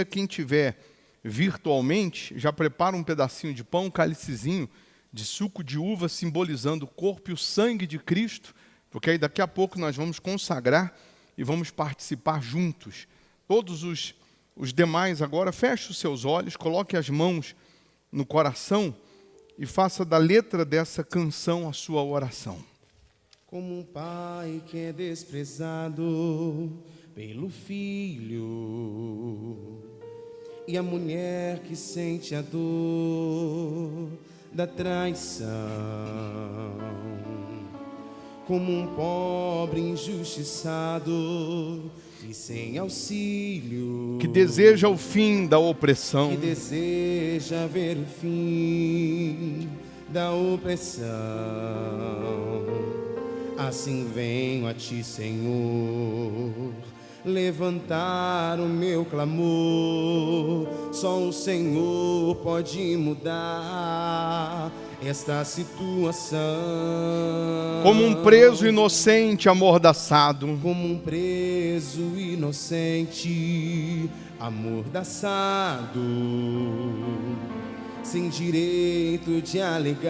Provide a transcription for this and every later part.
Quem tiver virtualmente, já prepara um pedacinho de pão, um cálicezinho de suco de uva, simbolizando o corpo e o sangue de Cristo, porque aí daqui a pouco nós vamos consagrar e vamos participar juntos. Todos os demais agora, feche os seus olhos, coloque as mãos no coração e faça da letra dessa canção a sua oração. Como um pai que é desprezado pelo filho, e a mulher que sente a dor da traição, como um pobre injustiçado e sem auxílio, que deseja o fim da opressão, que deseja ver o fim da opressão. Assim venho a ti, Senhor, levantar o meu clamor. Só o Senhor pode mudar esta situação. como um preso inocente amordaçado, Como um preso inocente amordaçado, sem direito de alegar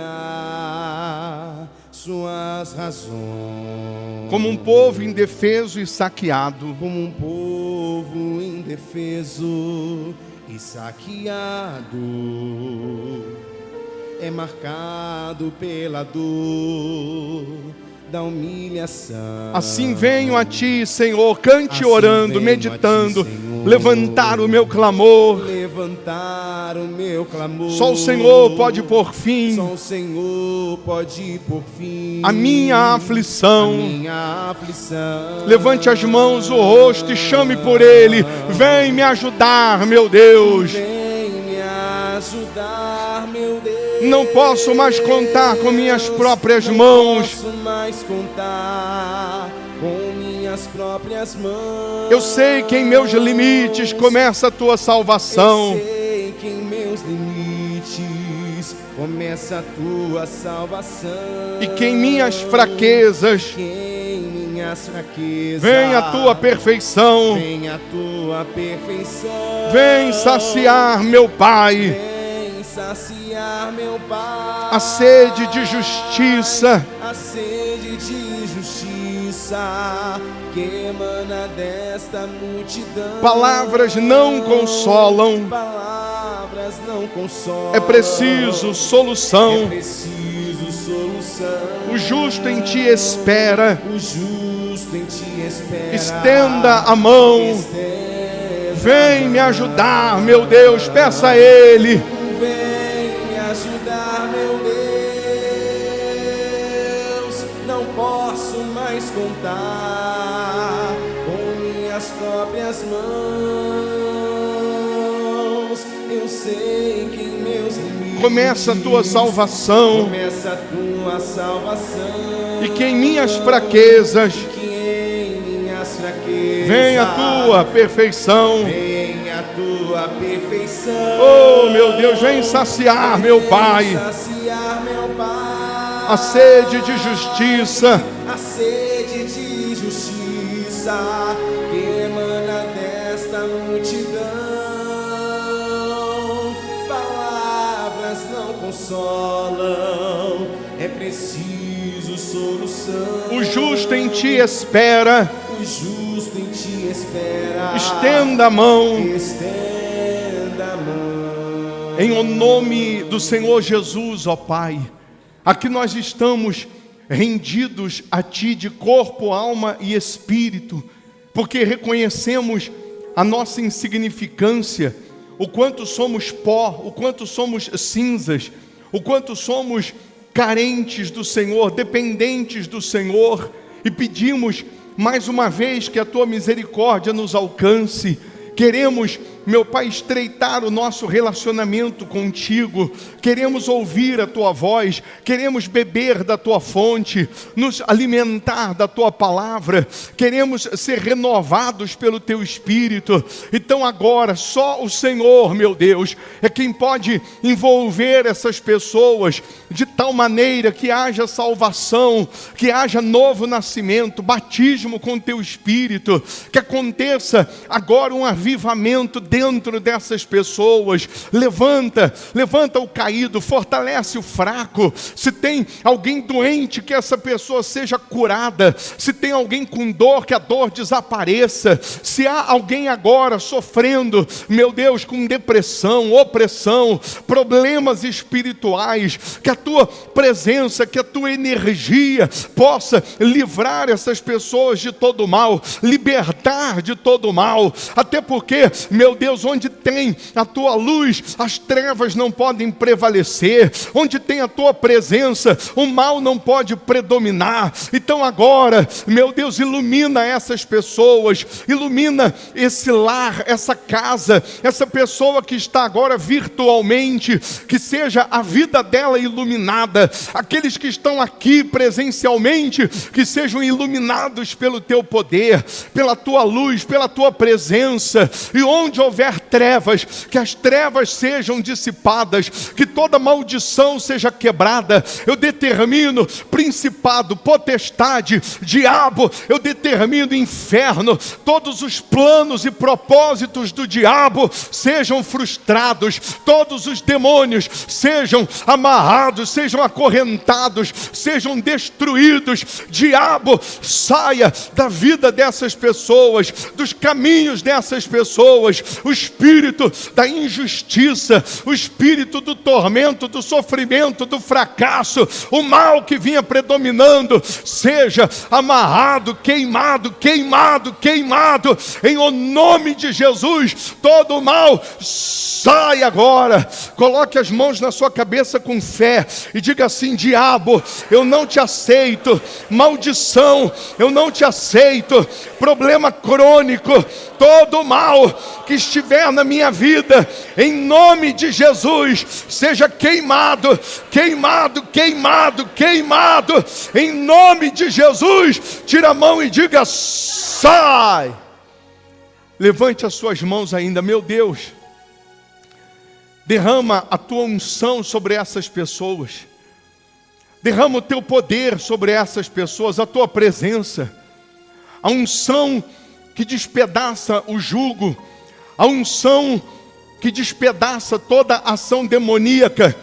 suas razões. como um povo indefeso e saqueado, Como um povo indefeso e saqueado, é marcado pela dor da humilhação. assim venho a ti, Senhor, cante Assim orando, venho meditando, a ti, Senhor, levantar o meu clamor. levantar o meu clamor. Só o Senhor pode pôr fim Só o Senhor pode pôr fim à minha aflição. à minha aflição. Levante as mãos, o rosto e chame por Ele. Vem me ajudar, meu Deus. Vem me ajudar, meu Deus. Não posso mais contar com minhas próprias mãos. Não posso mais contar com minhas próprias mãos. Eu sei que em meus limites começa a tua salvação. Eu sei que em meus limites começa a tua salvação. E que em minhas fraquezas Que em minhas fraquezas vem a tua perfeição. vem a tua perfeição. Vem saciar, meu Pai, Vem saciar, meu Pai, a sede de justiça. a sede de justiça que emana desta multidão. Palavras não consolam. Palavras não consolam. É preciso solução. É preciso solução. O justo em ti espera. O justo em ti espera. Estenda a mão. Estenda Vem me ajudar, meu Deus. Peça a Ele. Vem me ajudar, meu Deus. Não posso mais contar com minhas próprias mãos. Eu sei que em meus limites Começa a tua salvação. começa a tua salvação. E que em minhas fraquezas Que em minhas fraquezas vem a tua perfeição. vem a tua perfeição. Oh, meu Deus, vem saciar, meu Pai, Saciar, meu Pai, a sede de justiça. a sede de justiça que emana desta multidão. Palavras não consolam, é preciso solução. O justo em ti espera. O justo em ti espera. Estenda a mão. Estenda a mão. Em o nome do Senhor Jesus, ó Pai, aqui nós estamos rendidos a Ti de corpo, alma e espírito, porque reconhecemos a nossa insignificância, o quanto somos pó, o quanto somos cinzas, o quanto somos carentes do Senhor, dependentes do Senhor, e pedimos mais uma vez que a Tua misericórdia nos alcance. Queremos, meu Pai, estreitar o nosso relacionamento contigo. Queremos ouvir a Tua voz. Queremos beber da Tua fonte, nos alimentar da Tua palavra. Queremos ser renovados pelo Teu Espírito. Então agora, só o Senhor, meu Deus, é quem pode envolver essas pessoas de tal maneira que haja salvação, que haja novo nascimento, batismo com Teu Espírito, que aconteça agora um avivamento dentro dessas pessoas. Levanta o caído, fortalece o fraco. Se tem alguém doente, que essa pessoa seja curada. Se tem alguém com dor, que a dor desapareça. Se há alguém agora sofrendo, meu Deus, com depressão, opressão, problemas espirituais, que a tua presença, que a tua energia possa livrar essas pessoas de todo mal, libertar de todo mal. Até porque, meu Deus, onde tem a tua luz, as trevas não podem prevalecer. Onde tem a tua presença, o mal não pode predominar. Então agora, meu Deus, ilumina essas pessoas, ilumina esse lar, essa casa, essa pessoa que está agora virtualmente, que seja a vida dela iluminada. Aqueles que estão aqui presencialmente, que sejam iluminados pelo teu poder, pela tua luz, pela tua presença. E onde houver trevas, que as trevas sejam dissipadas, que toda maldição seja quebrada. Eu determino principado, potestade, diabo, eu determino inferno, todos os planos e propósitos do diabo sejam frustrados, todos os demônios sejam amarrados, sejam acorrentados, sejam destruídos. Diabo, saia da vida dessas pessoas, dos caminhos dessas pessoas. O espírito da injustiça, o espírito do tormento, do sofrimento, do fracasso, o mal que vinha predominando, seja amarrado, queimado, queimado, queimado, em o nome de Jesus. Todo o mal sai agora. Coloque as mãos na sua cabeça com fé e diga assim: diabo, eu não te aceito. Maldição, eu não te aceito. Problema crônico, todo mal que estiver na minha vida, em nome de Jesus, seja queimado, queimado, queimado, queimado, em nome de Jesus. Tira a mão e diga: sai. Levante as suas mãos ainda. Meu Deus, derrama a tua unção sobre essas pessoas. Derrama o teu poder sobre essas pessoas, a tua presença. A unção que despedaça o jugo, a unção que despedaça toda ação demoníaca,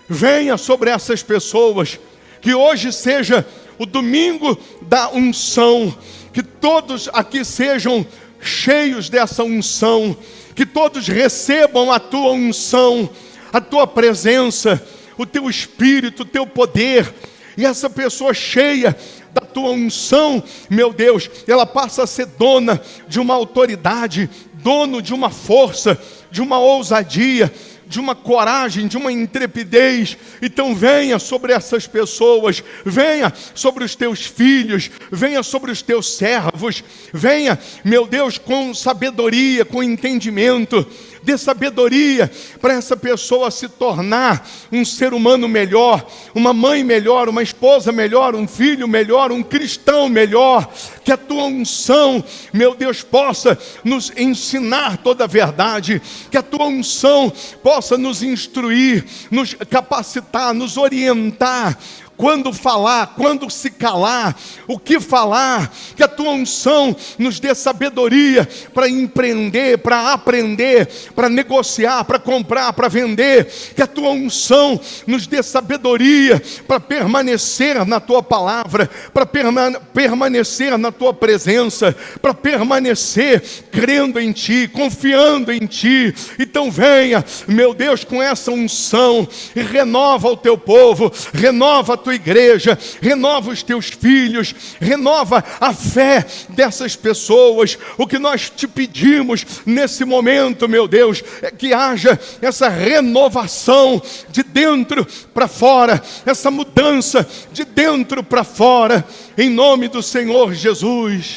venha sobre essas pessoas. Que hoje seja o domingo da unção, que todos aqui sejam cheios dessa unção, que todos recebam a tua unção, a tua presença, o teu espírito, o teu poder. E essa pessoa cheia da tua unção, meu Deus, ela passa a ser dona de uma autoridade, dono de uma força, de uma ousadia, de uma coragem, de uma intrepidez. Então venha sobre essas pessoas, venha sobre os teus filhos, venha sobre os teus servos, venha, meu Deus, com sabedoria, com entendimento. Dê sabedoria para essa pessoa se tornar um ser humano melhor, uma mãe melhor, uma esposa melhor, um filho melhor, um cristão melhor. Que a tua unção, meu Deus, possa nos ensinar toda a verdade, que a tua unção possa nos instruir, nos capacitar, nos orientar. Quando falar, quando se calar, o que falar. Que a tua unção nos dê sabedoria para empreender, para aprender, para negociar, para comprar, para vender. Que a tua unção nos dê sabedoria para permanecer na tua palavra, para permanecer na tua presença, para permanecer crendo em ti, confiando em ti. Então venha, meu Deus, com essa unção e renova o teu povo, renova a tua igreja, renova os teus filhos, renova a fé dessas pessoas. O que nós te pedimos nesse momento, meu Deus, é que haja essa renovação de dentro para fora, essa mudança de dentro para fora, em nome do Senhor Jesus.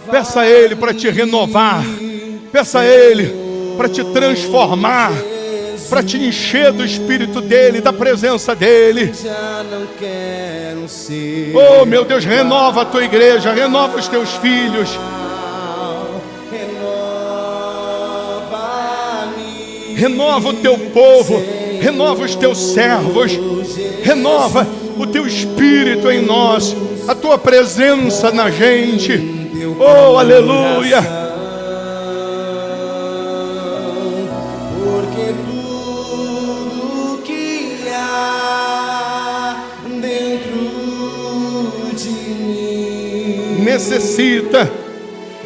Peça a Ele para te renovar, peça a Ele para te transformar, para te encher do Espírito dEle, da presença dEle. Oh, meu Deus, renova a tua igreja, renova os teus filhos. Renova o teu povo, renova os teus servos, renova o teu Espírito em nós, a tua presença na gente. Oh, aleluia.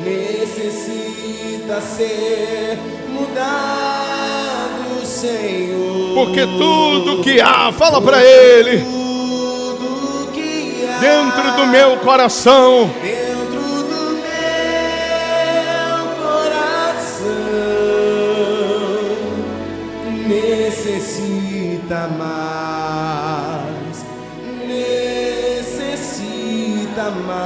necessita ser mudado, Senhor. Porque tudo que há, fala para Ele, Tudo que há dentro do meu coração, dentro do meu coração necessita mais, necessita mais,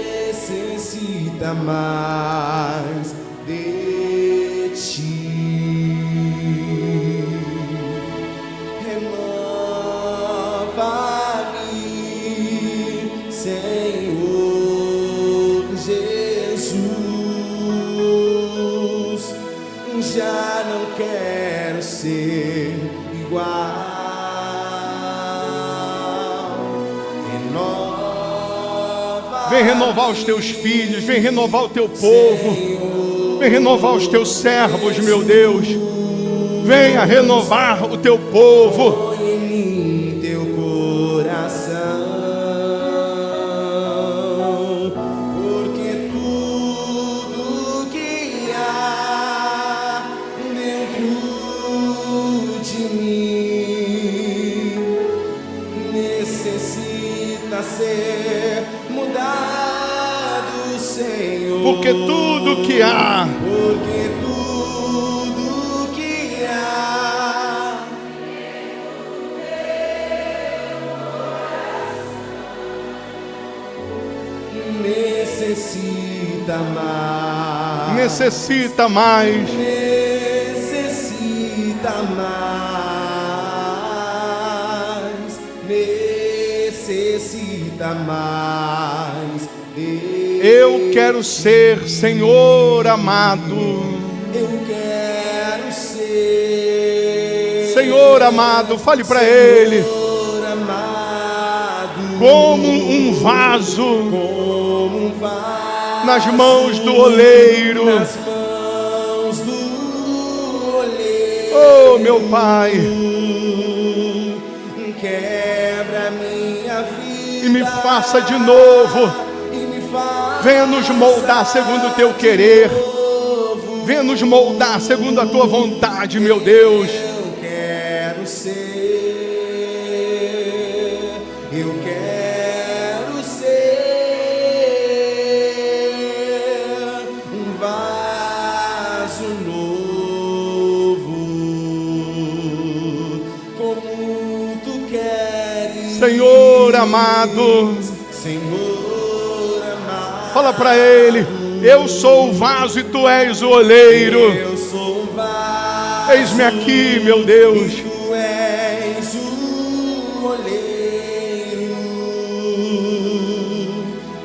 necessita mais de ti. Renova-me, Senhor Jesus. Já não quero ser igual. vem renovar os teus filhos, vem renovar o teu povo, vem renovar os teus servos, meu Deus. Venha renovar o teu povo. Põe em mim teu coração, porque tudo que há dentro de mim necessita ser mudado, Senhor. Porque tudo que há, Porque tudo que há necessita mais, necessita mais. necessita mais, necessita mais. Eu quero ser, Senhor amado, Eu quero ser, Senhor amado, fale para Ele, Senhor amado, como um vaso como um vaso nas mãos do oleiro. nas mãos do oleiro. Oh, meu Pai, Quebra minha vida e me faça de novo. e me faça Venha nos moldar segundo o teu querer. Venha nos moldar segundo a tua vontade, meu Deus. Eu quero ser, eu quero ser um vaso novo, como tu queres, Senhor amado, Senhor amado. fala para Ele, eu sou o vaso e tu és o oleiro. Eu sou um vaso, Eis-me aqui, meu Deus. e tu és o oleiro.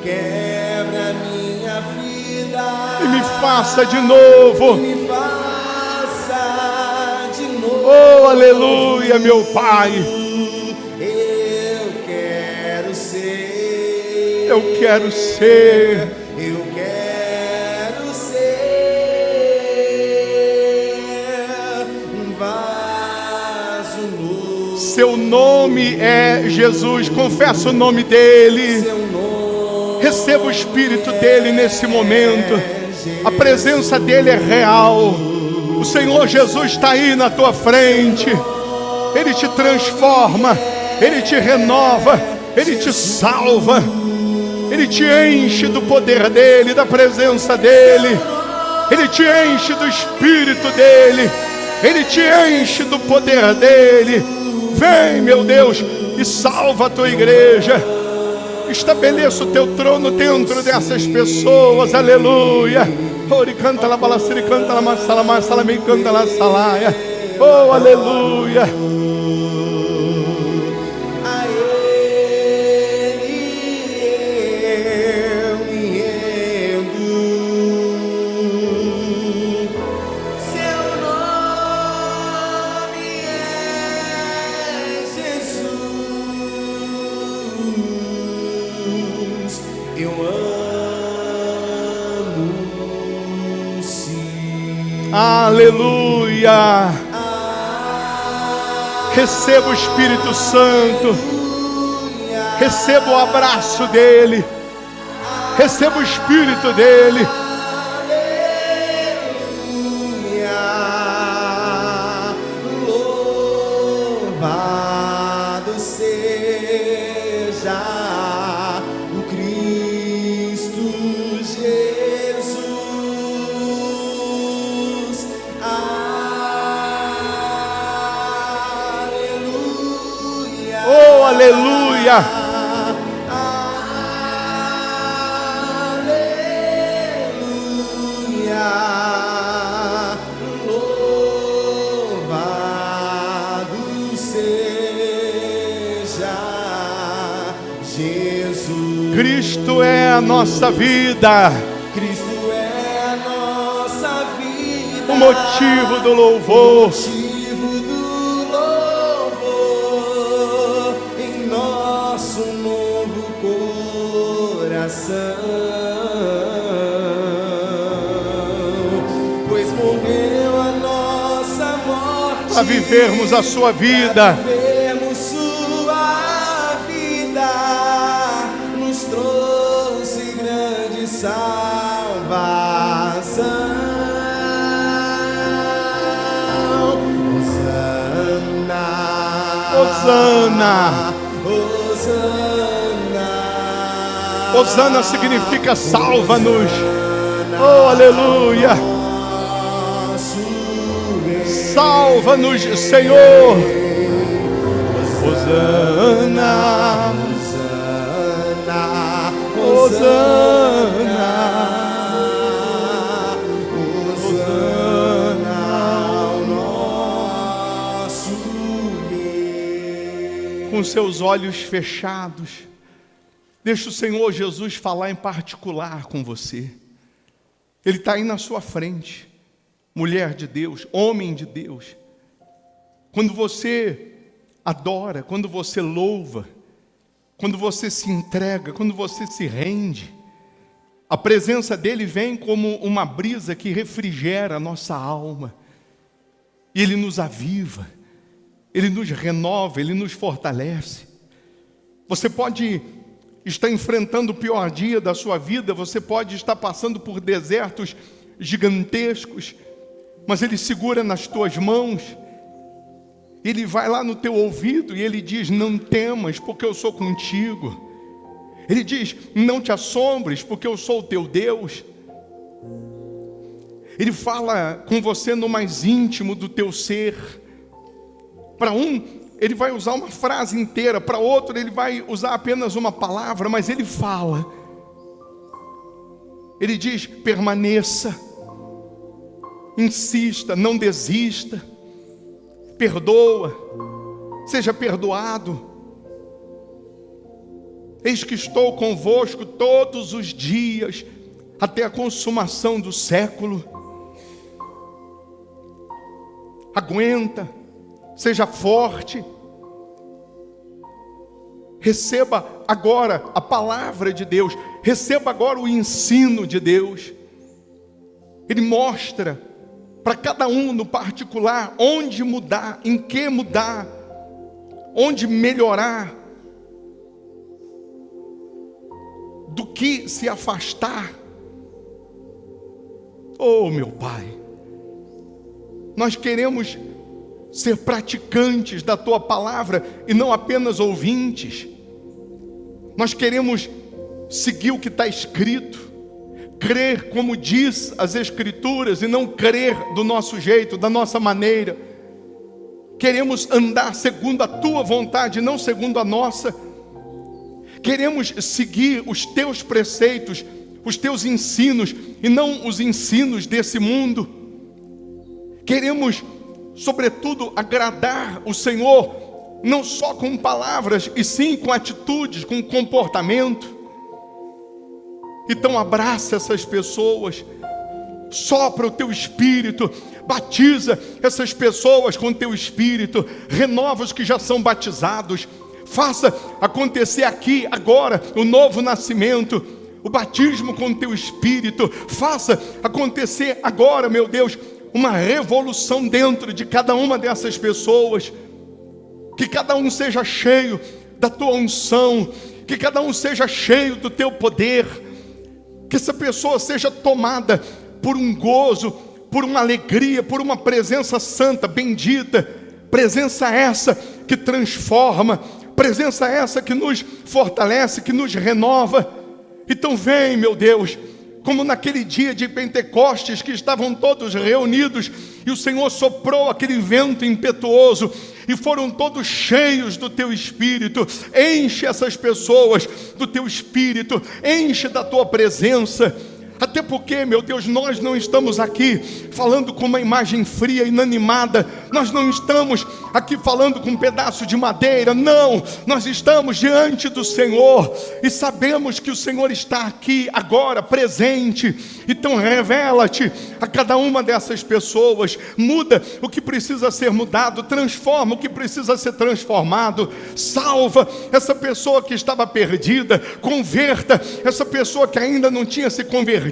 Quebra minha vida E me faça de novo. me faça de novo. Oh, aleluia, meu Pai. Eu quero ser, Eu quero ser. eu quero ser um vaso novo. Seu nome é Jesus. Confessa o nome dele. Seu nome Receba o Espírito dele nesse momento. A presença dele é real. O Senhor Jesus está aí na tua frente. Ele te transforma, Ele te renova, Ele te salva, Ele te enche do poder dele, da presença dele. Ele te enche do Espírito dele, Ele te enche do poder dele. Vem, meu Deus, e salva a tua igreja. Estabeleça o teu trono dentro dessas pessoas, aleluia. Ori canta la balaciri, canta la massala, massala me canta la salaia. Oh, aleluia. a Ele eu me rendo. Seu nome é Jesus. Eu amo, sim. Aleluia. Receba o Espírito Santo. Receba o abraço dele. Receba o Espírito dele. Louvado seja o Cristo Jesus. Aleluia. Oh, aleluia. Cristo é a nossa vida. Cristo é a nossa vida. O motivo do louvor. O motivo do louvor em nosso novo coração. Pois morreu a nossa morte para vivermos a sua vida. Trouxe grande salvação. Hosana, Hosana, Hosana. Hosana significa salva-nos. Oh, aleluia. Salva-nos, Senhor. Hosana, Hosana, Hosana ao nosso Rei. Com seus olhos fechados, deixa o Senhor Jesus falar em particular com você. Ele está aí na sua frente, mulher de Deus, homem de Deus. Quando você adora, quando você louva, quando você se entrega, quando você se rende, a presença dele vem como uma brisa que refrigera a nossa alma. E ele nos aviva, ele nos renova, ele nos fortalece. Você pode estar enfrentando o pior dia da sua vida, você pode estar passando por desertos gigantescos, mas ele segura nas tuas mãos. Ele vai lá no teu ouvido e ele diz: não temas, porque eu sou contigo. Ele diz: não te assombres, porque eu sou o teu Deus. Ele fala com você no mais íntimo do teu ser. Para um, ele vai usar uma frase inteira. Para outro, ele vai usar apenas uma palavra, mas ele fala. Ele diz: permaneça, insista, não desista. Perdoa, seja perdoado. Eis que estou convosco todos os dias, até a consumação do século. Aguenta, seja forte. Receba agora a palavra de Deus, receba agora o ensino de Deus. Ele mostra para cada um no particular onde mudar, em que mudar, onde melhorar, do que se afastar. Oh, meu Pai, nós queremos ser praticantes da Tua palavra e não apenas ouvintes. Nós queremos seguir o que está escrito, crer como diz as Escrituras e não crer do nosso jeito, da nossa maneira. Queremos andar segundo a Tua vontade, não segundo a nossa. Queremos seguir os Teus preceitos, os Teus ensinos e não os ensinos desse mundo. Queremos, sobretudo, agradar o Senhor, não só com palavras, e sim com atitudes, com comportamento. Então abraça essas pessoas, sopra o teu espírito, batiza essas pessoas com o teu espírito, renova os que já são batizados, faça acontecer aqui, agora, o novo nascimento, o batismo com o teu espírito, faça acontecer agora, meu Deus, uma revolução dentro de cada uma dessas pessoas, que cada um seja cheio da tua unção, que cada um seja cheio do teu poder, que essa pessoa seja tomada por um gozo, por uma alegria, por uma presença santa, bendita, presença essa que transforma, presença essa que nos fortalece, que nos renova. Então vem, meu Deus, como naquele dia de Pentecostes, que estavam todos reunidos e o Senhor soprou aquele vento impetuoso e foram todos cheios do teu Espírito. Enche essas pessoas do teu Espírito, enche da tua presença. Até porque, meu Deus, nós não estamos aqui falando com uma imagem fria, inanimada. Nós não estamos aqui falando com um pedaço de madeira. Não, nós estamos diante do Senhor e sabemos que o Senhor está aqui agora, presente. Então revela-te a cada uma dessas pessoas. Muda o que precisa ser mudado, transforma o que precisa ser transformado. Salva essa pessoa que estava perdida, converta essa pessoa que ainda não tinha se convertido.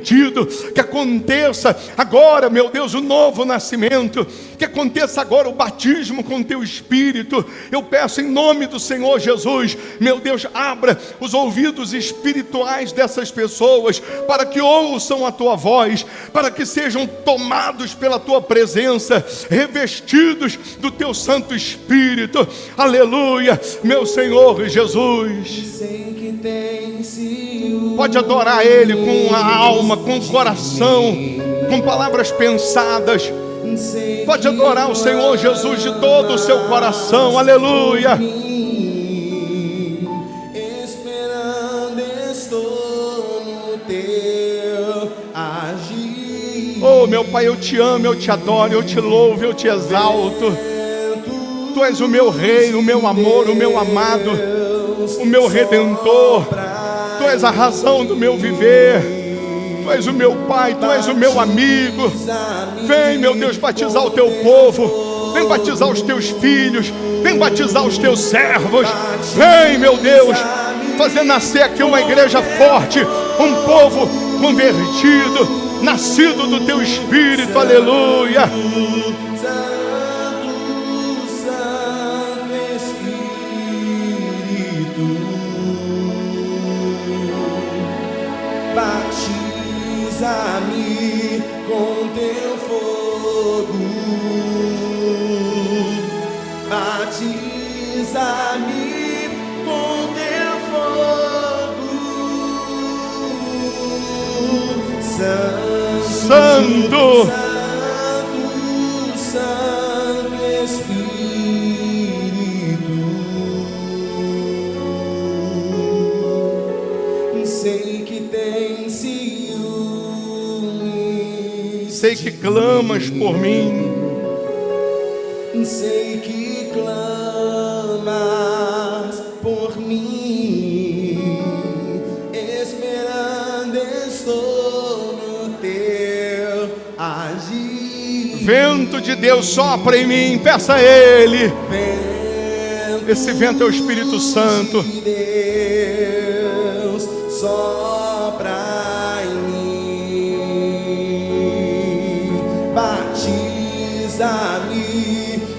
Que aconteça agora, meu Deus, o novo nascimento, que aconteça agora o batismo com teu Espírito. Eu peço em nome do Senhor Jesus, meu Deus, abra os ouvidos espirituais dessas pessoas, para que ouçam a tua voz, para que sejam tomados pela tua presença, revestidos do teu Santo Espírito. Aleluia, meu Senhor Jesus. Pode adorar Ele com a alma, com o coração, com palavras pensadas. Pode adorar o Senhor Jesus de todo o seu coração. Aleluia. Esperando estou no teu agir. Oh, meu Pai, eu te amo, eu te adoro, eu te louvo, eu te exalto. Tu és o meu Rei, o meu amor, o meu amado, o meu Redentor. Tu és a razão do meu viver. Tu és o meu Pai, Tu és o meu amigo. Vem, meu Deus, batizar o Teu povo. Vem batizar os Teus filhos. Vem batizar os Teus servos. Vem, meu Deus, fazer nascer aqui uma igreja forte, um povo convertido, nascido do Teu Espírito. Aleluia. Batiza-me com teu fogo, batiza-me com teu fogo, Santo, Santo, Santo Espírito. Sei que tem ciúme, sei que clamas por mim. sei que clamas por mim. Esperando estou no teu agir. Vento de Deus sopra em mim, peça a Ele. Esse vento é o Espírito Santo. Deus sopra em mim. Batiza-me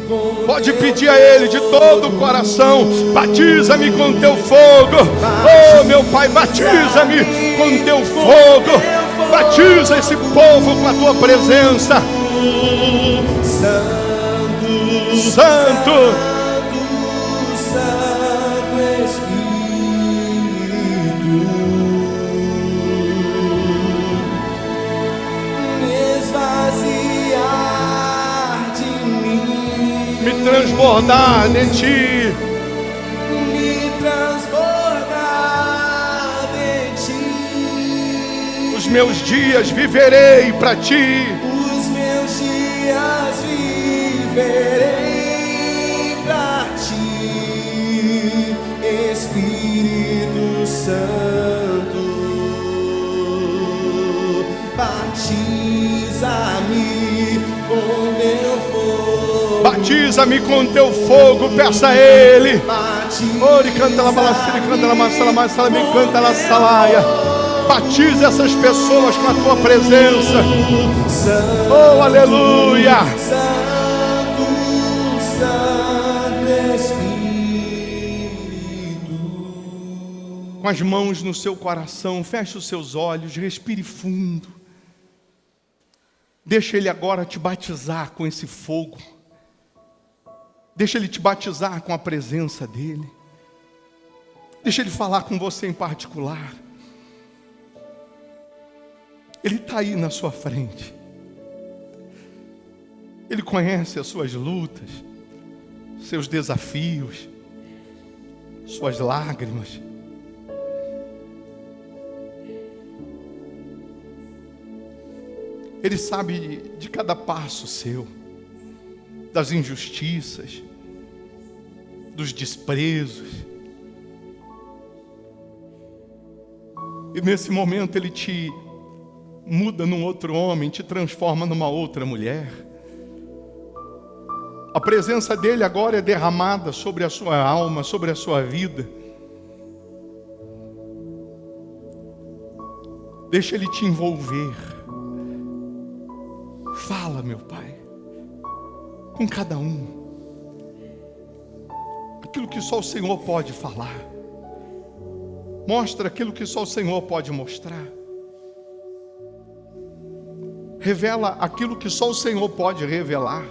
com Pode pedir a Ele de todo o coração. Batiza-me com teu fogo. Oh, meu Pai, batiza-me com teu fogo. Batiza esse povo com a tua presença. Santo, Santo, Santo Espírito, me esvaziar de mim, me transbordar de ti. me transbordar de ti. Os meus dias viverei para ti. Os meus dias viverei pra ti, Espírito Santo. Batiza-me com teu fogo. Batiza-me com teu fogo, peça a Ele. Ori canta la balacira, canta la massala, massala, me canta la salaia. Batiza essas pessoas com a tua presença. Oh, aleluia. Santo, Santo Espírito. Com as mãos no seu coração, feche os seus olhos, respire fundo. Deixa Ele agora te batizar com esse fogo. Deixa Ele te batizar com a presença dEle. Deixa Ele falar com você em particular. Ele está aí na sua frente. Ele conhece as suas lutas, seus desafios, suas lágrimas. Ele sabe de cada passo seu, das injustiças, dos desprezos. E nesse momento Ele te muda num outro homem, te transforma numa outra mulher. A presença dEle agora é derramada sobre a sua alma, sobre a sua vida. Deixa Ele te envolver. Fala, meu Pai, com cada um, aquilo que só o Senhor pode falar. Mostra aquilo que só o Senhor pode mostrar. Revela aquilo que só o Senhor pode revelar.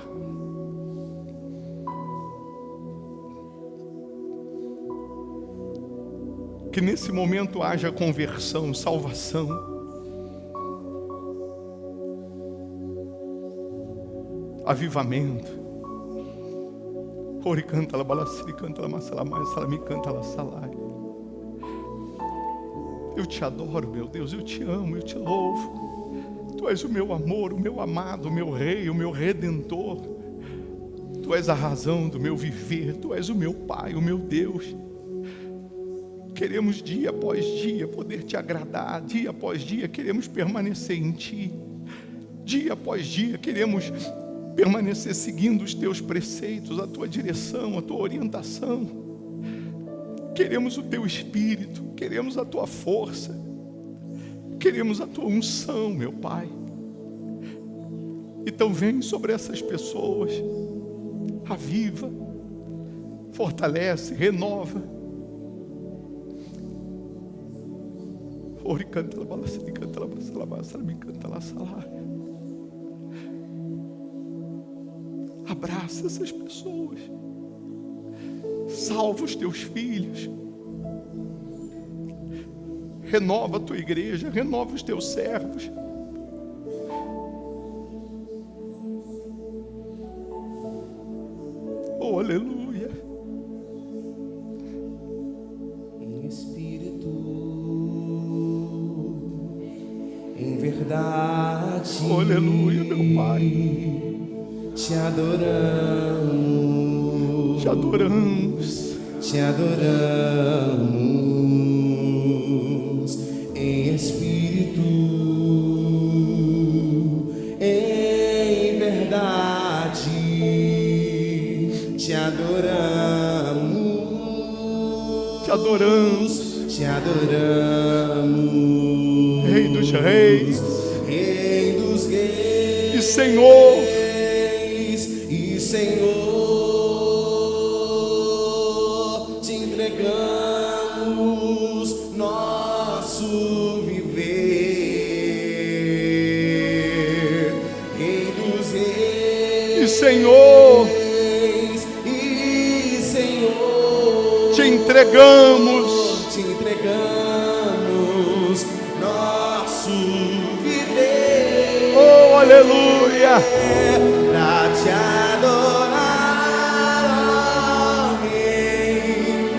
Que nesse momento haja conversão, salvação. Avivamento. Ori canta la balasiri canta la masalamai salami canta la salai. Eu te adoro, meu Deus, eu te amo, eu te louvo. Tu és o meu amor, o meu amado, o meu rei, o meu redentor. Tu és a razão do meu viver, tu és o meu Pai, o meu Deus. Queremos dia após dia poder te agradar, dia após dia queremos permanecer em ti. Dia após dia queremos permanecer seguindo os teus preceitos, a tua direção, a tua orientação. Queremos o teu Espírito, queremos a tua força, queremos a tua unção, meu Pai. Então vem sobre essas pessoas, aviva, fortalece, renova. Ori canta la balasiri canta la masalamai salami canta la salai. Abraça essas pessoas. Salva os teus filhos. Renova a tua igreja. Renova os teus servos. Oh, aleluia. Em espírito, em verdade. Oh, aleluia, meu Pai. Te adoramos, te adoramos, te adoramos em espírito, em verdade, te adoramos, te adoramos, te adoramos, Rei dos reis, Rei dos reis e Senhor. Senhor, te entregamos nosso viver, Rei dos reis, e Senhor, e Senhor, te entregamos nosso viver. Oh, aleluia. Pra te adorar, ó Rei.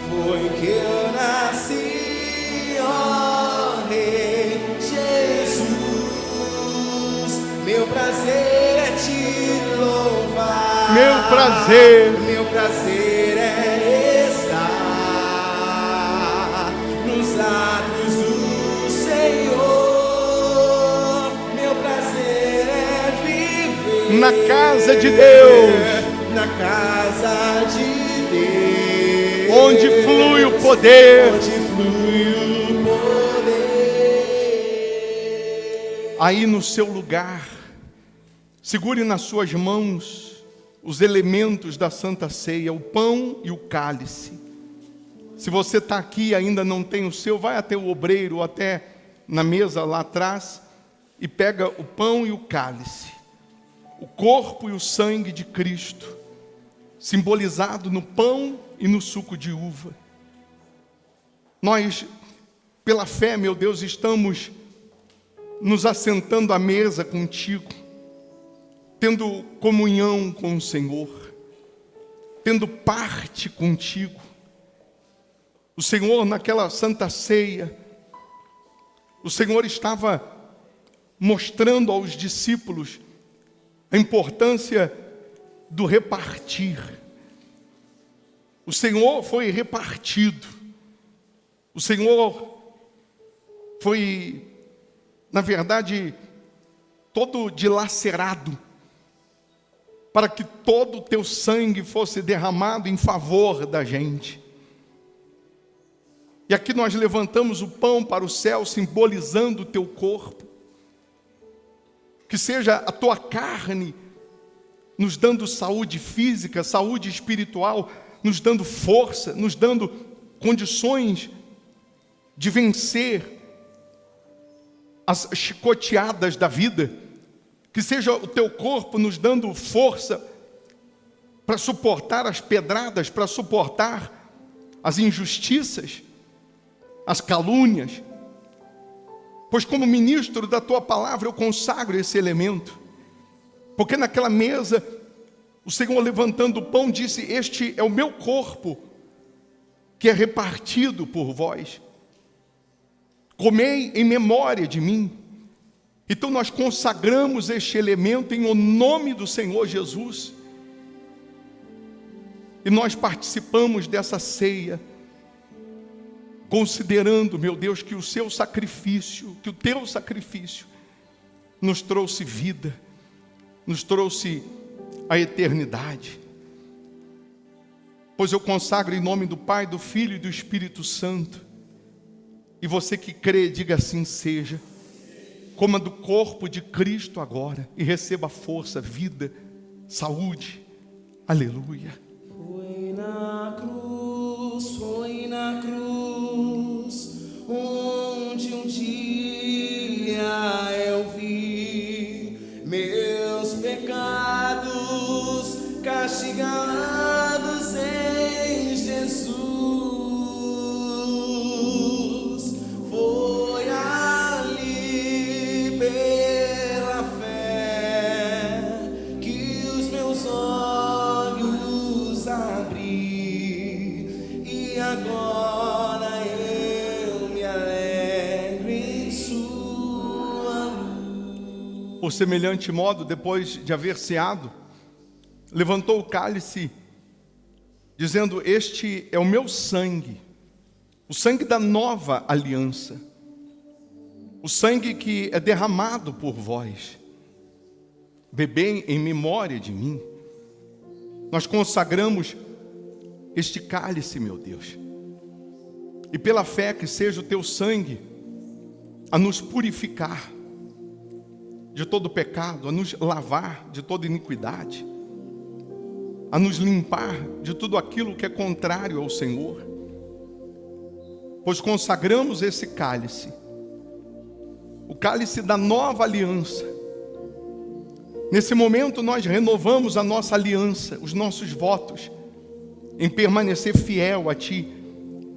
Foi que eu nasci, ó Rei Jesus. Meu prazer é te louvar. Meu prazer é estar nos atos do Senhor. Meu prazer é viver na casa de Deus, na casa de Deus, onde flui o poder. Aí no seu lugar, segure nas suas mãos os elementos da Santa Ceia, o pão e o cálice. Se você está aqui e ainda não tem o seu, vai até o obreiro, ou até na mesa lá atrás, e pega o pão e o cálice, o corpo e o sangue de Cristo, simbolizado no pão e no suco de uva. Nós, pela fé, meu Deus, estamos nos assentando à mesa contigo, tendo comunhão com o Senhor, tendo parte contigo. O Senhor, naquela santa ceia, o Senhor estava mostrando aos discípulos a importância do repartir. O Senhor foi repartido. O Senhor foi, na verdade, todo dilacerado, para que todo o teu sangue fosse derramado em favor da gente. E aqui nós levantamos o pão para o céu, simbolizando o teu corpo. Que seja a tua carne nos dando saúde física, saúde espiritual, nos dando força, nos dando condições de vencer as chicoteadas da vida. Que seja o teu corpo nos dando força para suportar as pedradas, para suportar as injustiças, as calúnias. Pois como ministro da tua palavra eu consagro esse elemento. Porque naquela mesa, o Senhor, levantando o pão, disse: este é o meu corpo, que é repartido por vós. Comei em memória de mim. Então nós consagramos este elemento em o nome do Senhor Jesus. E nós participamos dessa ceia, considerando, meu Deus, que o seu sacrifício, que o teu sacrifício, nos trouxe vida, nos trouxe a eternidade. Pois eu consagro em nome do Pai, do Filho e do Espírito Santo. E você que crê, diga assim seja. Coma do corpo de Cristo agora e receba força, vida, saúde. Aleluia. Foi na cruz, onde um dia eu vi meus pecados castigados em Jesus. Foi ali pela fé que os meus olhos abri, e agora eu me alegro em sua luz. Por semelhante modo, depois de haver ceado, levantou o cálice, dizendo: este é o meu sangue, o sangue da nova aliança, o sangue que é derramado por vós. Bebei em memória de mim. Nós consagramos este cálice, meu Deus, e pela fé que seja o teu sangue a nos purificar de todo pecado, a nos lavar de toda iniquidade, a nos limpar de tudo aquilo que é contrário ao Senhor. Pois consagramos esse cálice, o cálice da nova aliança. Nesse momento nós renovamos a nossa aliança, os nossos votos, em permanecer fiel a Ti,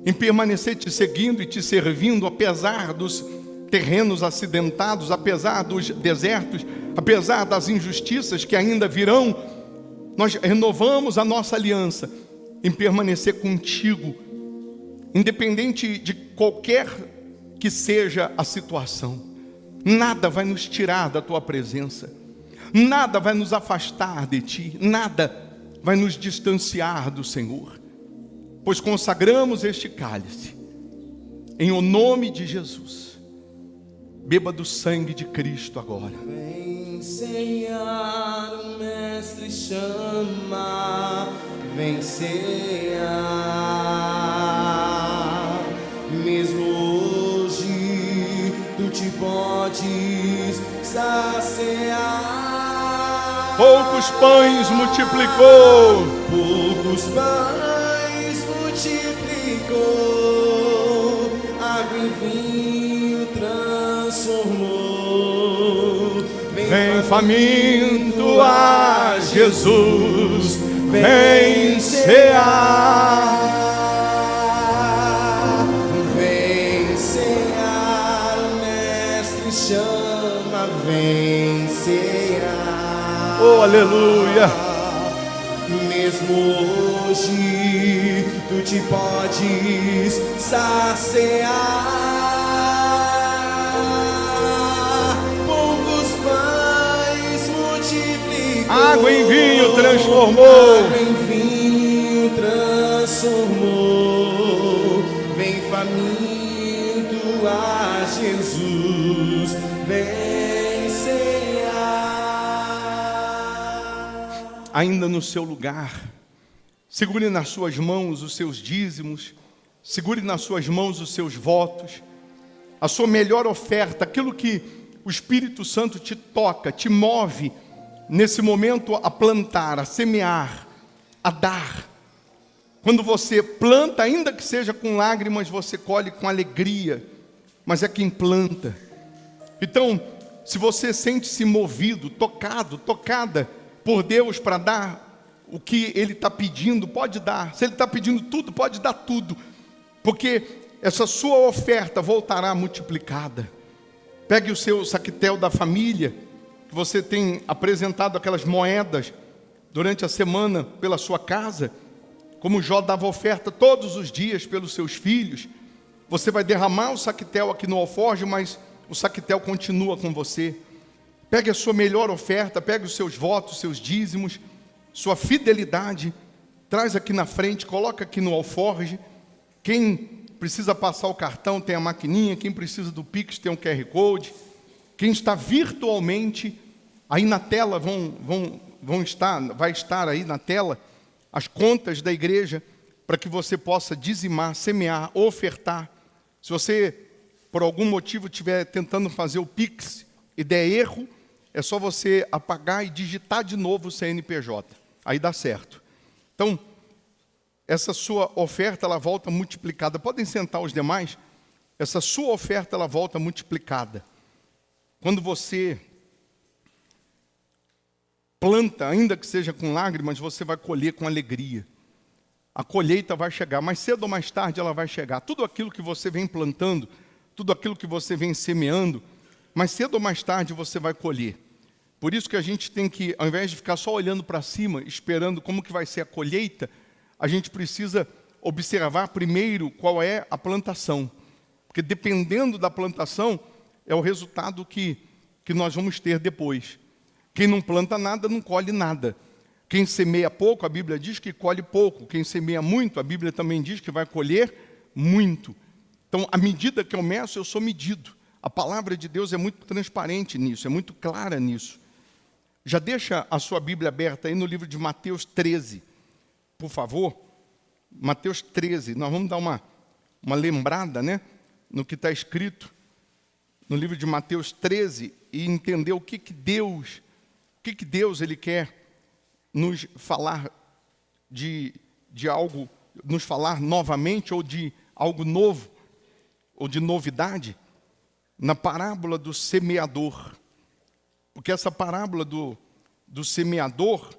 em permanecer Te seguindo e Te servindo, apesar dos terrenos acidentados, apesar dos desertos, apesar das injustiças que ainda virão. Nós renovamos a nossa aliança em permanecer contigo, independente de qualquer que seja a situação. Nada vai nos tirar da tua presença, nada vai nos afastar de ti, nada vai nos distanciar do Senhor, pois consagramos este cálice em o nome de Jesus. Beba do sangue de Cristo agora. Vem cear, o Mestre chama, vem cear. Mesmo hoje tu te podes saciar. poucos pães multiplicou. Poucos pães multiplicou, água em vinho transformou. Vem faminto a Jesus, vem cear. Vem cear, o mestre chama, vem cear. Oh, aleluia. Mesmo hoje tu te podes saciar. Poucos pães multiplicou, Água em vinho transformou. água em vinho transformou. Vem faminto a Jesus, vem cear. Ainda no seu lugar, segure nas suas mãos os seus dízimos, segure nas suas mãos os seus votos, a sua melhor oferta, aquilo que o Espírito Santo te toca, te move nesse momento a plantar, a semear, a dar. Quando você planta, ainda que seja com lágrimas, você colhe com alegria, mas é quem planta. Então, se você sente-se movido, tocado, tocada por Deus para dar o que Ele está pedindo, pode dar. Se Ele está pedindo tudo, pode dar tudo, porque essa sua oferta voltará multiplicada. Pegue o seu saquetel da família, que você tem apresentado aquelas moedas durante a semana pela sua casa, como Jó dava oferta todos os dias pelos seus filhos. Você vai derramar o saquetel aqui no alforje, mas o saquetel continua com você. Pegue a sua melhor oferta, pegue os seus votos, seus dízimos, sua fidelidade, traz aqui na frente, coloca aqui no alforje. Quem precisa passar o cartão tem a maquininha, quem precisa do Pix tem um QR Code. Quem está virtualmente, aí na tela vai estar aí na tela as contas da igreja, para que você possa dizimar, semear, ofertar. Se você, por algum motivo, estiver tentando fazer o Pix e der erro, é só você apagar e digitar de novo o CNPJ. Aí dá certo. Então, essa sua oferta, ela volta multiplicada. Podem sentar os demais? Essa sua oferta, ela volta multiplicada. Quando você planta, ainda que seja com lágrimas, você vai colher com alegria. A colheita vai chegar, mais cedo ou mais tarde ela vai chegar. Tudo aquilo que você vem plantando, tudo aquilo que você vem semeando, mais cedo ou mais tarde você vai colher. Por isso que a gente tem que, ao invés de ficar só olhando para cima, esperando como que vai ser a colheita, a gente precisa observar primeiro qual é a plantação. Porque dependendo da plantação, é o resultado que nós vamos ter depois. Quem não planta nada, não colhe nada. Quem semeia pouco, a Bíblia diz que colhe pouco. Quem semeia muito, a Bíblia também diz que vai colher muito. Então, à medida que eu meço, eu sou medido. A palavra de Deus é muito transparente nisso, é muito clara nisso. Já deixa a sua Bíblia aberta aí no livro de Mateus 13, por favor. Mateus 13, nós vamos dar uma lembrada, né, no que está escrito no livro de Mateus 13 e entender o que Deus Ele quer nos falar de algo, nos falar novamente, ou de algo novo, ou de novidade, na parábola do semeador. Porque essa parábola do semeador,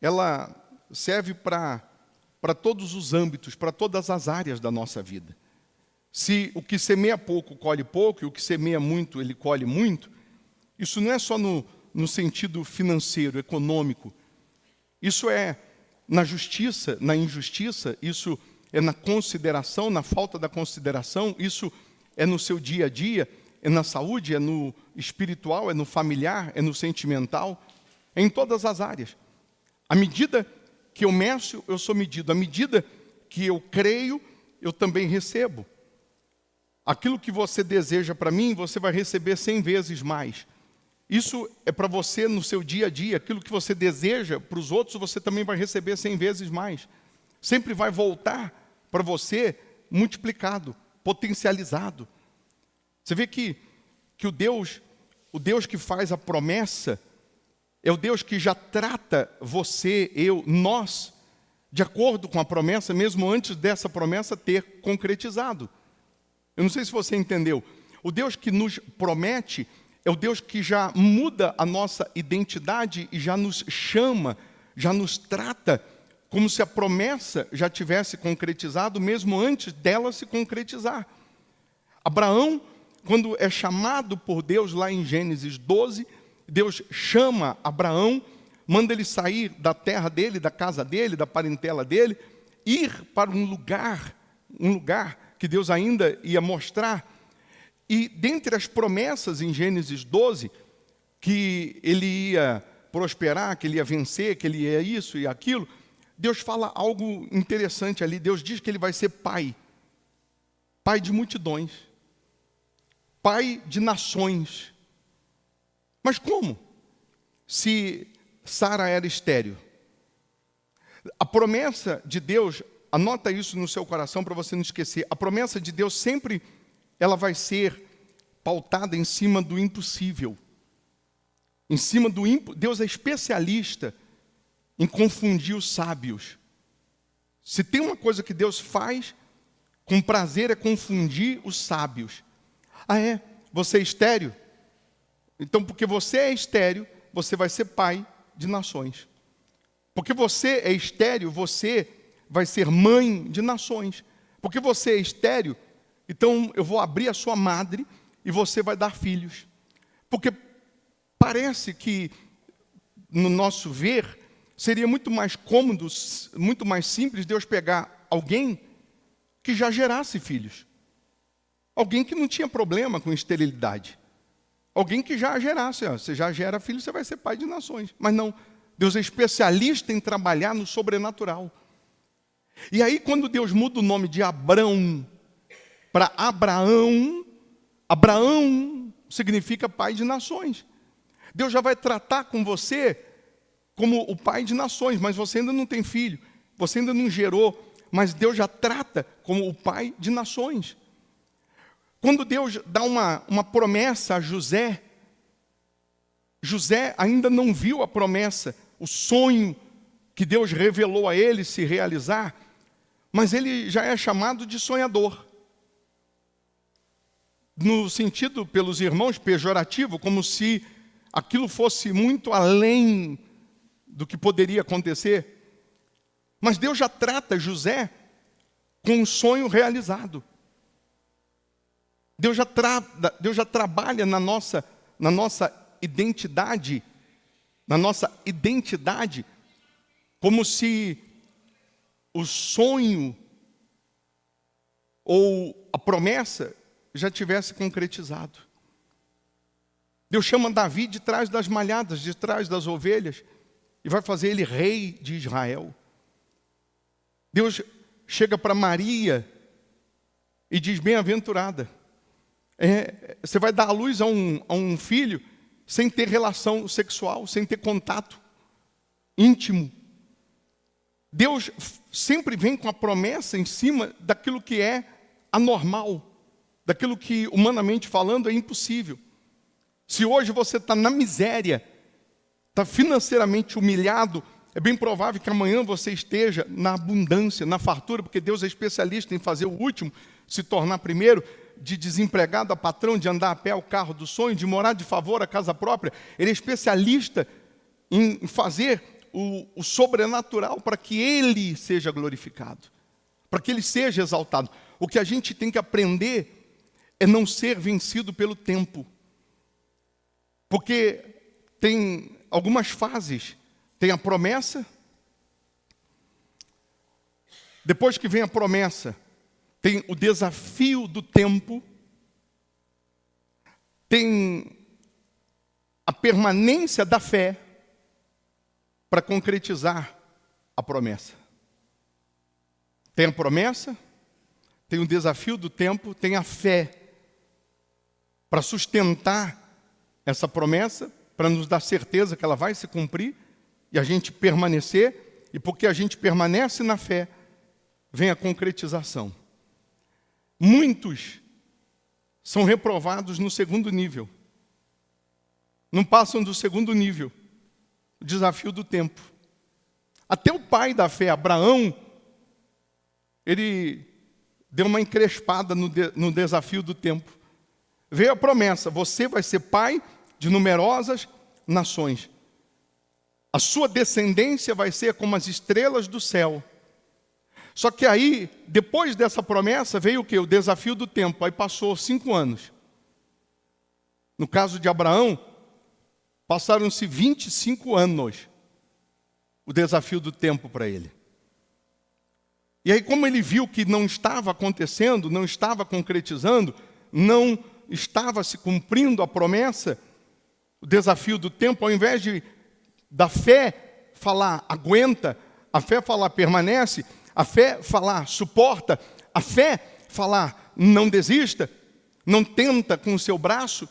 ela serve para todos os âmbitos, para todas as áreas da nossa vida. Se o que semeia pouco, colhe pouco, e o que semeia muito, ele colhe muito, isso não é só no sentido financeiro, econômico. Isso é na justiça, na injustiça, isso é na consideração, na falta da consideração, isso é no seu dia a dia, é na saúde, é no espiritual, é no familiar, é no sentimental, é em todas as áreas. À medida que eu meço, eu sou medido. À medida que eu creio, eu também recebo. Aquilo que você deseja para mim, você vai receber 100 vezes mais. Isso é para você no seu dia a dia. Aquilo que você deseja para os outros, você também vai receber 100 vezes mais. Sempre vai voltar para você multiplicado, potencializado. Você vê que o Deus que faz a promessa, É o Deus que já trata você, eu, nós, de acordo com a promessa, mesmo antes dessa promessa ter concretizado. Eu não sei se você entendeu. O Deus que nos promete é o Deus que já muda a nossa identidade e já nos chama, já nos trata como se a promessa já tivesse concretizado, mesmo antes dela se concretizar. Abraão, quando é chamado por Deus lá em Gênesis 12, Deus chama Abraão, manda ele sair da terra dele, da casa dele, da parentela dele, ir para um lugar que Deus ainda ia mostrar. E dentre as promessas em Gênesis 12, que ele ia prosperar, que ele ia vencer, que ele ia isso e aquilo, Deus fala algo interessante ali. Deus diz que ele vai ser pai de multidões, pai de nações. Mas como? Se Sara era estéril. A promessa de Deus, anota isso no seu coração para você não esquecer, a promessa de Deus sempre ela vai ser pautada em cima do impossível. Em cima do Deus é especialista em confundir os sábios. Se tem uma coisa que Deus faz com prazer é confundir os sábios. Ah, é? Você é estéril? Então, porque você é estéril, você vai ser pai de nações. Porque você é estéril, você vai ser mãe de nações. Porque você é estéril, então eu vou abrir a sua madre e você vai dar filhos. Porque parece que, no nosso ver, seria muito mais cômodo, muito mais simples Deus pegar alguém que já gerasse filhos. Alguém que não tinha problema com esterilidade. Alguém que já gerasse. Você já gera filho, você vai ser pai de nações. Mas não, Deus é especialista em trabalhar no sobrenatural. E aí quando Deus muda o nome de Abrão para Abraão, Abraão significa pai de nações. Deus já vai tratar com você como o pai de nações, mas você ainda não tem filho, você ainda não gerou, mas Deus já trata como o pai de nações. Quando Deus dá uma promessa a José, José ainda não viu a promessa, o sonho que Deus revelou a ele se realizar, mas ele já é chamado de sonhador. No sentido, pelos irmãos, pejorativo, como se aquilo fosse muito além do que poderia acontecer. Mas Deus já trata José com um sonho realizado. Deus já trabalha na nossa identidade, como se o sonho ou a promessa já tivesse concretizado. Deus chama Davi de trás das malhadas, de trás das ovelhas, e vai fazer ele rei de Israel. Deus chega para Maria e diz: bem-aventurada. Você vai dar à luz a um filho sem ter relação sexual, sem ter contato íntimo. Deus sempre vem com a promessa em cima daquilo que é anormal, daquilo que, humanamente falando, é impossível. Se hoje você está na miséria, está financeiramente humilhado, é bem provável que amanhã você esteja na abundância, na fartura, porque Deus é especialista em fazer o último se tornar primeiro, de desempregado a patrão, de andar a pé ao carro do sonho, de morar de favor à casa própria. Ele é especialista em fazer o sobrenatural para que Ele seja glorificado, para que Ele seja exaltado. O que a gente tem que aprender é não ser vencido pelo tempo. Porque tem algumas fases. Tem a promessa. Depois que vem a promessa, tem o desafio do tempo. Tem a permanência da fé para concretizar a promessa. Tem a promessa, tem o desafio do tempo, tem a fé para sustentar essa promessa, para nos dar certeza que ela vai se cumprir e a gente permanecer, e porque a gente permanece na fé, vem a concretização. Muitos são reprovados no segundo nível. Não passam do segundo nível. o desafio do tempo. Até o pai da fé, Abraão, ele deu uma encrespada no desafio do tempo. Veio a promessa: você vai ser pai de numerosas nações. A sua descendência vai ser como as estrelas do céu. Só que aí, depois dessa promessa, veio o quê? O desafio do tempo. Aí passou 5 anos. No caso de Abraão, passaram-se 25 anos. O desafio do tempo para ele. E aí, como ele viu que não estava acontecendo, não estava concretizando, não estava se cumprindo a promessa, o desafio do tempo, ao invés da fé falar aguenta, a fé falar permanece, a fé falar suporta, a fé falar não desista, não tenta com o seu braço,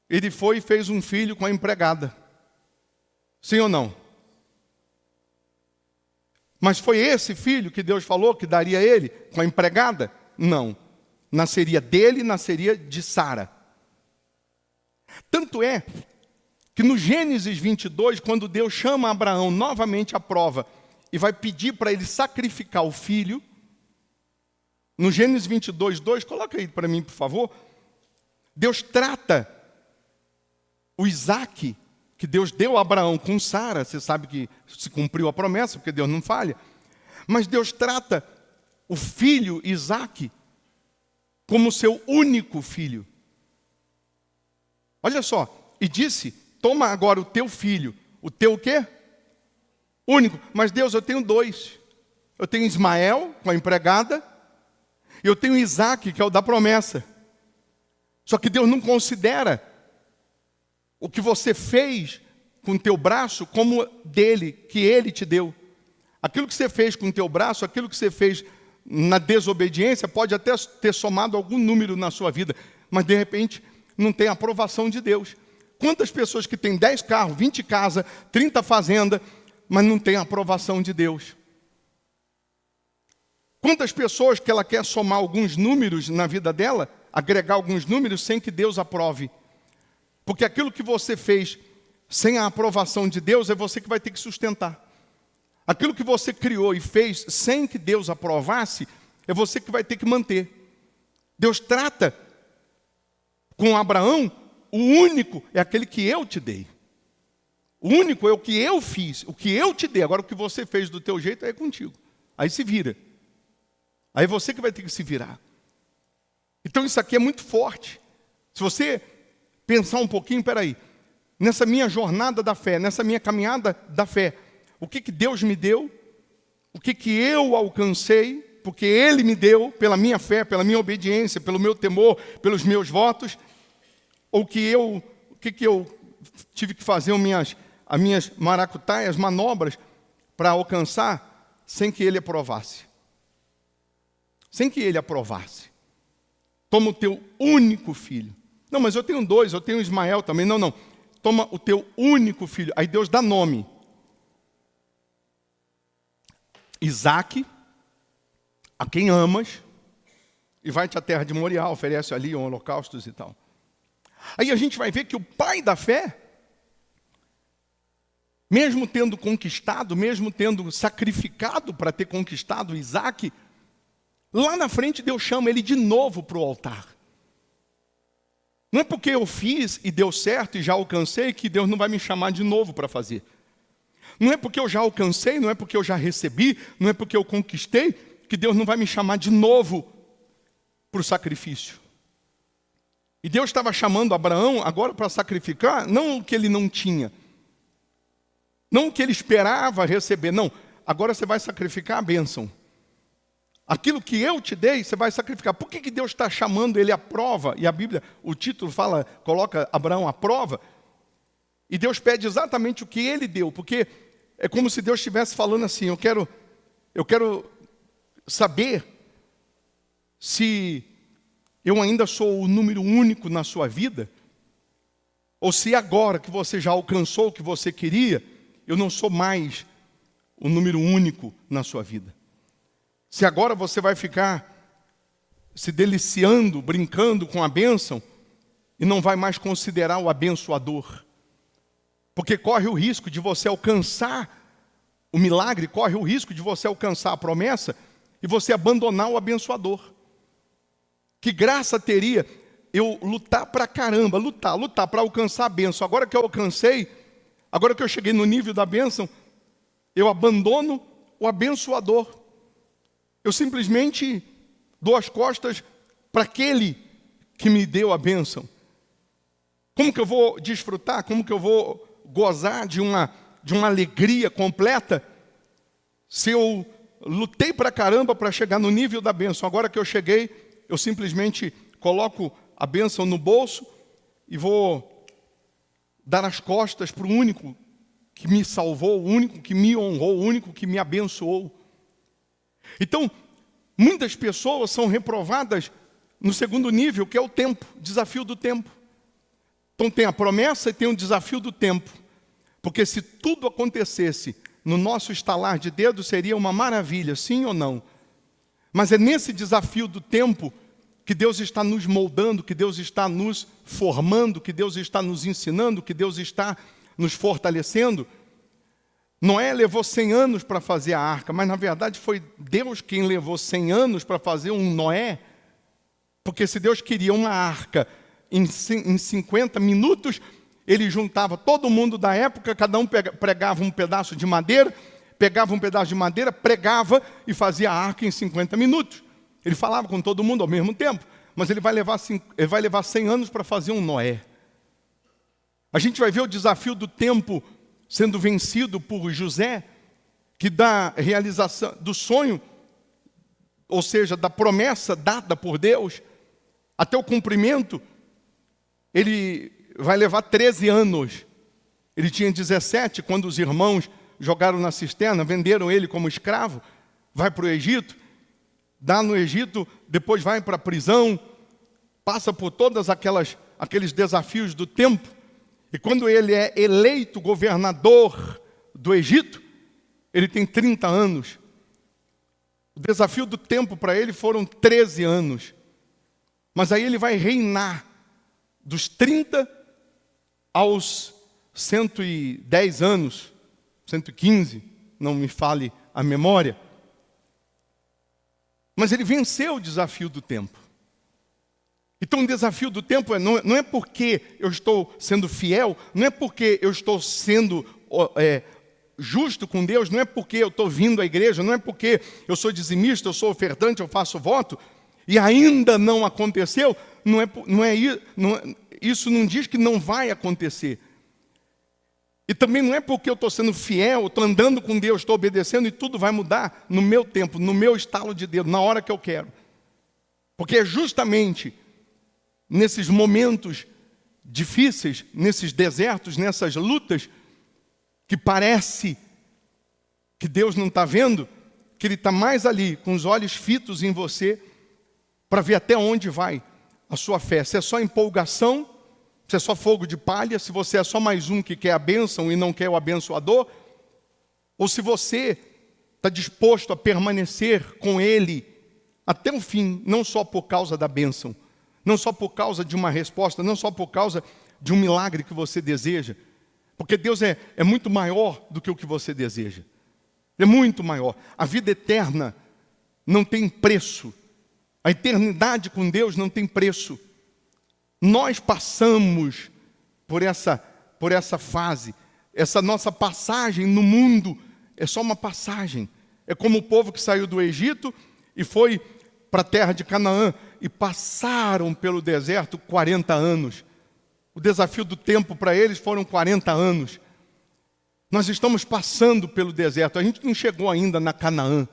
ele foi e fez um filho com a empregada. Sim ou não? Mas foi esse filho que Deus falou que daria a ele com a empregada? Não. Nasceria dele, nasceria de Sara. Tanto é que no Gênesis 22, quando Deus chama Abraão novamente à prova e vai pedir para ele sacrificar o filho, no Gênesis 22, 2, coloca aí para mim, por favor. Deus trata o Isaque que Deus deu a Abraão com Sara. Você sabe que se cumpriu a promessa, porque Deus não falha. Mas Deus trata o filho Isaque como seu único filho. Olha só, e disse: toma agora o teu filho. O teu o quê? Único. Mas Deus, eu tenho 2. Eu tenho Ismael, com a empregada, e eu tenho Isaque, que é o da promessa. Só que Deus não considera o que você fez com o teu braço como dele, que ele te deu. Aquilo que você fez com o teu braço, aquilo que você fez na desobediência, pode até ter somado algum número na sua vida, mas de repente não tem aprovação de Deus. Quantas pessoas que têm 10 carros, 20 casas, 30 fazendas, mas não tem aprovação de Deus? Quantas pessoas que ela quer somar alguns números na vida dela, agregar alguns números sem que Deus aprove? Porque aquilo que você fez sem a aprovação de Deus é você que vai ter que sustentar. Aquilo que você criou e fez sem que Deus aprovasse é você que vai ter que manter. Deus trata com Abraão: o único é aquele que eu te dei. O único é o que eu fiz, o que eu te dei. Agora o que você fez do teu jeito é contigo. Aí se vira. Aí é você que vai ter que se virar. Então isso aqui é muito forte. Se você pensar um pouquinho, peraí, nessa minha jornada da fé, nessa minha caminhada da fé, o que Deus me deu, o que eu alcancei, porque Ele me deu pela minha fé, pela minha obediência, pelo meu temor, pelos meus votos, ou o que eu tive que fazer as minhas maracutaias, manobras, para alcançar, sem que Ele aprovasse. Sem que Ele aprovasse. Toma o teu único filho. Não, mas eu tenho 2, eu tenho Ismael também. Não. Toma o teu único filho. Aí Deus dá nome. Isaque, a quem amas, e vai-te à terra de Moriá, oferece ali holocaustos e tal. Aí a gente vai ver que o pai da fé, mesmo tendo conquistado, mesmo tendo sacrificado para ter conquistado Isaque, lá na frente Deus chama ele de novo para o altar. Não é porque eu fiz e deu certo e já alcancei que Deus não vai me chamar de novo para fazer. Não é porque eu já alcancei, não é porque eu já recebi, não é porque eu conquistei, que Deus não vai me chamar de novo para o sacrifício. E Deus estava chamando Abraão agora para sacrificar, não o que ele não tinha, não o que ele esperava receber, não. Agora você vai sacrificar a bênção. Aquilo que eu te dei, você vai sacrificar. Por que Deus está chamando ele à prova? E a Bíblia, o título coloca Abraão à prova. E Deus pede exatamente o que ele deu, porque é como se Deus estivesse falando assim: eu quero saber se eu ainda sou o número único na sua vida, ou se agora que você já alcançou o que você queria, eu não sou mais o número único na sua vida. Se agora você vai ficar se deliciando, brincando com a bênção, e não vai mais considerar o abençoador. Porque corre o risco de você alcançar o milagre, corre o risco de você alcançar a promessa e você abandonar o abençoador. Que graça teria eu lutar pra caramba, lutar para alcançar a bênção. Agora que eu alcancei, agora que eu cheguei no nível da bênção, eu abandono o abençoador. Eu simplesmente dou as costas para aquele que me deu a bênção. Como que eu vou desfrutar? Como que eu vou gozar de uma alegria completa se eu lutei pra caramba para chegar no nível da bênção? Agora que eu cheguei, eu simplesmente coloco a bênção no bolso e vou dar as costas para o único que me salvou, o único que me honrou, o único que me abençoou. Então, muitas pessoas são reprovadas no segundo nível, que é o tempo, desafio do tempo. Então tem a promessa e tem o desafio do tempo. Porque se tudo acontecesse no nosso estalar de dedos, seria uma maravilha, sim ou não? Mas é nesse desafio do tempo que Deus está nos moldando, que Deus está nos formando, que Deus está nos ensinando, que Deus está nos fortalecendo. Noé levou 100 anos para fazer a arca, mas na verdade foi Deus quem levou 100 anos para fazer um Noé. Porque se Deus queria uma arca em 50 minutos, ele juntava todo mundo da época, cada um pregava um pedaço de madeira, pregava e fazia a arca em 50 minutos. Ele falava com todo mundo ao mesmo tempo, mas ele vai levar 100 anos para fazer um Noé. A gente vai ver o desafio do tempo sendo vencido por José, que da realização do sonho, ou seja, da promessa dada por Deus, até o cumprimento, ele vai levar 13 anos. Ele tinha 17 quando os irmãos jogaram na cisterna, venderam ele como escravo, vai para o Egito, dá no Egito, depois vai para a prisão, passa por todas aqueles desafios do tempo, e quando ele é eleito governador do Egito, ele tem 30 anos. O desafio do tempo para ele foram 13 anos. Mas aí ele vai reinar dos 30 aos 110 anos, 115, não me fale a memória. Mas ele venceu o desafio do tempo. Então o desafio do tempo não é porque eu estou sendo fiel, não é porque eu estou sendo justo com Deus, não é porque eu estou vindo à igreja, não é porque eu sou dizimista, eu sou ofertante, eu faço voto, e ainda não aconteceu, isso não diz que não vai acontecer. E também não é porque eu estou sendo fiel, estou andando com Deus, estou obedecendo e tudo vai mudar no meu tempo, no meu estalo de dedo, na hora que eu quero. Porque é justamente nesses momentos difíceis, nesses desertos, nessas lutas, que parece que Deus não está vendo, que Ele está mais ali, com os olhos fitos em você, para ver até onde vai a sua fé. Se é só empolgação, se é só fogo de palha, se você é só mais um que quer a bênção e não quer o abençoador, ou se você está disposto a permanecer com Ele até o fim, não só por causa da bênção, não só por causa de uma resposta, não só por causa de um milagre que você deseja, porque Deus é muito maior do que o que você deseja, é muito maior. A vida eterna não tem preço, a eternidade com Deus não tem preço. Nós passamos por essa fase, essa nossa passagem no mundo é só uma passagem. É como o povo que saiu do Egito e foi para a terra de Canaã e passaram pelo deserto 40 anos. O desafio do tempo para eles foram 40 anos. Nós estamos passando pelo deserto, a gente não chegou ainda na Canaã,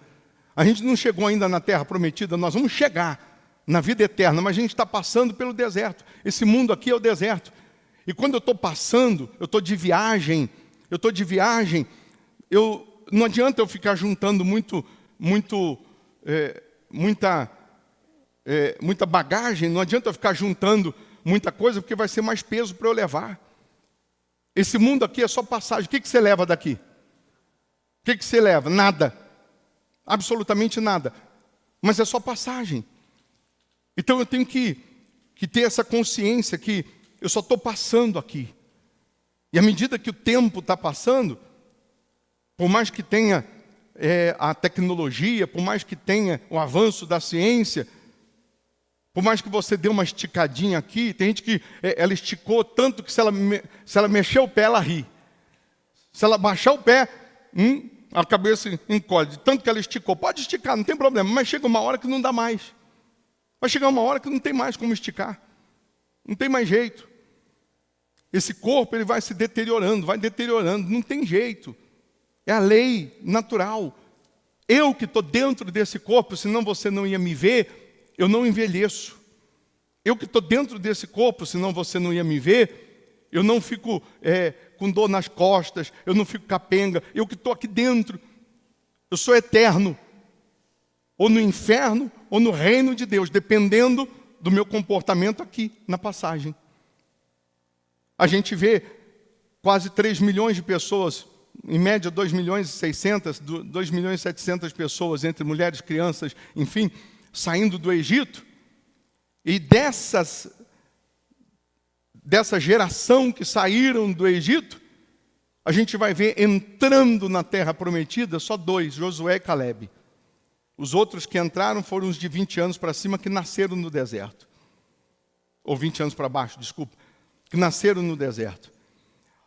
a gente não chegou ainda na terra prometida, nós vamos chegar na vida eterna, mas a gente está passando pelo deserto. Esse mundo aqui é o deserto. E quando eu estou passando, eu estou de viagem, não adianta eu ficar juntando muita bagagem, não adianta eu ficar juntando muita coisa, porque vai ser mais peso para eu levar. Esse mundo aqui é só passagem. O que você leva daqui? O que você leva? Nada. Absolutamente nada. Mas é só passagem. Então eu tenho que ter essa consciência que eu só estou passando aqui. E à medida que o tempo está passando, por mais que tenha a tecnologia, por mais que tenha o avanço da ciência, por mais que você dê uma esticadinha aqui, tem gente que ela esticou tanto que se ela mexer o pé, ela ri. Se ela baixar o pé, a cabeça encolhe. De tanto que ela esticou. Pode esticar, não tem problema, mas chega uma hora que não dá mais. Vai chegar uma hora que não tem mais como esticar. Não tem mais jeito. Esse corpo ele vai se deteriorando, não tem jeito. É a lei natural. Eu que estou dentro desse corpo, senão você não ia me ver, eu não envelheço. Eu que estou dentro desse corpo, senão você não ia me ver, eu não fico com dor nas costas, eu não fico capenga. Eu que estou aqui dentro, eu sou eterno. Ou no inferno, ou no reino de Deus, dependendo do meu comportamento aqui na passagem. A gente vê quase 3 milhões de pessoas, em média 2 milhões e 600, 2 milhões e 700 pessoas, entre mulheres, crianças, enfim, saindo do Egito. E dessa geração que saíram do Egito, a gente vai ver entrando na terra prometida só 2, Josué e Calebe. Os outros que entraram foram os de 20 anos para cima, que nasceram no deserto. Ou 20 anos para baixo, desculpa. Que nasceram no deserto.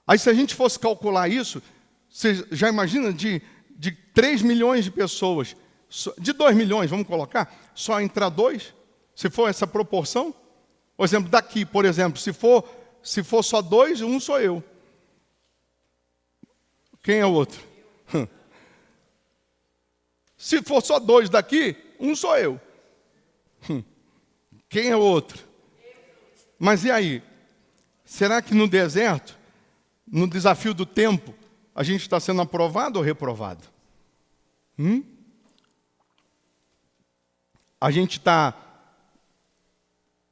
Aí se a gente fosse calcular isso, você já imagina de 3 milhões de pessoas, de 2 milhões, vamos colocar, só entrar 2? Se for essa proporção? Por exemplo, daqui, por exemplo, se for só 2, um sou eu. Quem é o outro? Se for só 2 daqui, um sou eu. Quem é o outro? Mas e aí? Será que no deserto, no desafio do tempo, a gente está sendo aprovado ou reprovado? A gente está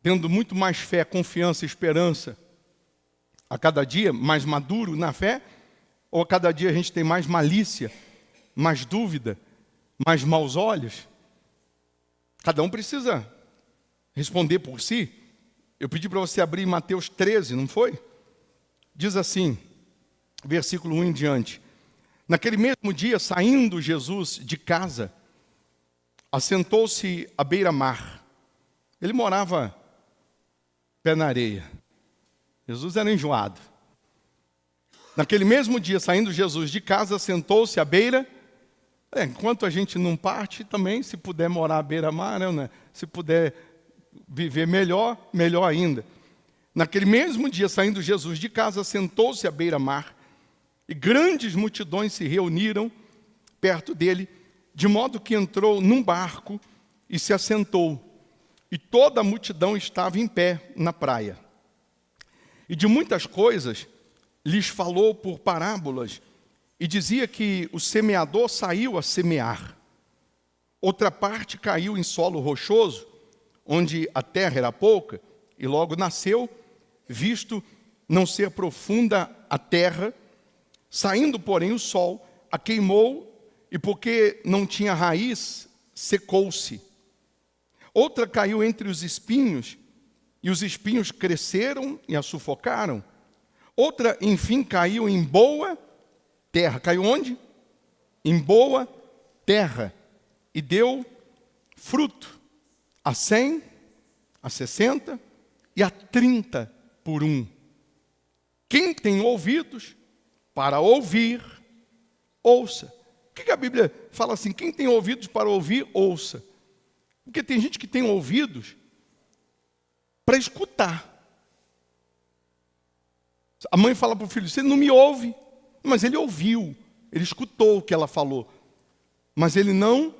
tendo muito mais fé, confiança, esperança a cada dia, mais maduro na fé? Ou a cada dia a gente tem mais malícia, mais dúvida, mais maus olhos? Cada um precisa responder por si. Eu pedi para você abrir Mateus 13, não foi? Diz assim, versículo 1 em diante. Naquele mesmo dia, saindo Jesus de casa, assentou-se à beira-mar. Ele morava pé na areia. Jesus era enjoado. Naquele mesmo dia, saindo Jesus de casa, sentou-se à beira. Enquanto a gente não parte, também, se puder morar à beira-mar, né? Se puder viver melhor, melhor ainda. Naquele mesmo dia, saindo Jesus de casa, sentou-se à beira-mar, e grandes multidões se reuniram perto dele, de modo que entrou num barco e se assentou. E toda a multidão estava em pé na praia. E de muitas coisas lhes falou por parábolas, e dizia que o semeador saiu a semear. Outra parte caiu em solo rochoso, onde a terra era pouca, e logo nasceu, visto não ser profunda a terra. Saindo, porém, o sol a queimou, e porque não tinha raiz, secou-se. Outra caiu entre os espinhos, e os espinhos cresceram e a sufocaram. Outra, enfim, caiu em boa terra. Caiu onde? Em boa terra. E deu fruto. A 100, a 60 e a 30 por 1. Quem tem ouvidos para ouvir, ouça. Por que a Bíblia fala assim? Quem tem ouvidos para ouvir, ouça. Porque tem gente que tem ouvidos para escutar. A mãe fala para o filho, você não me ouve. Mas ele ouviu, ele escutou o que ela falou. Mas ele não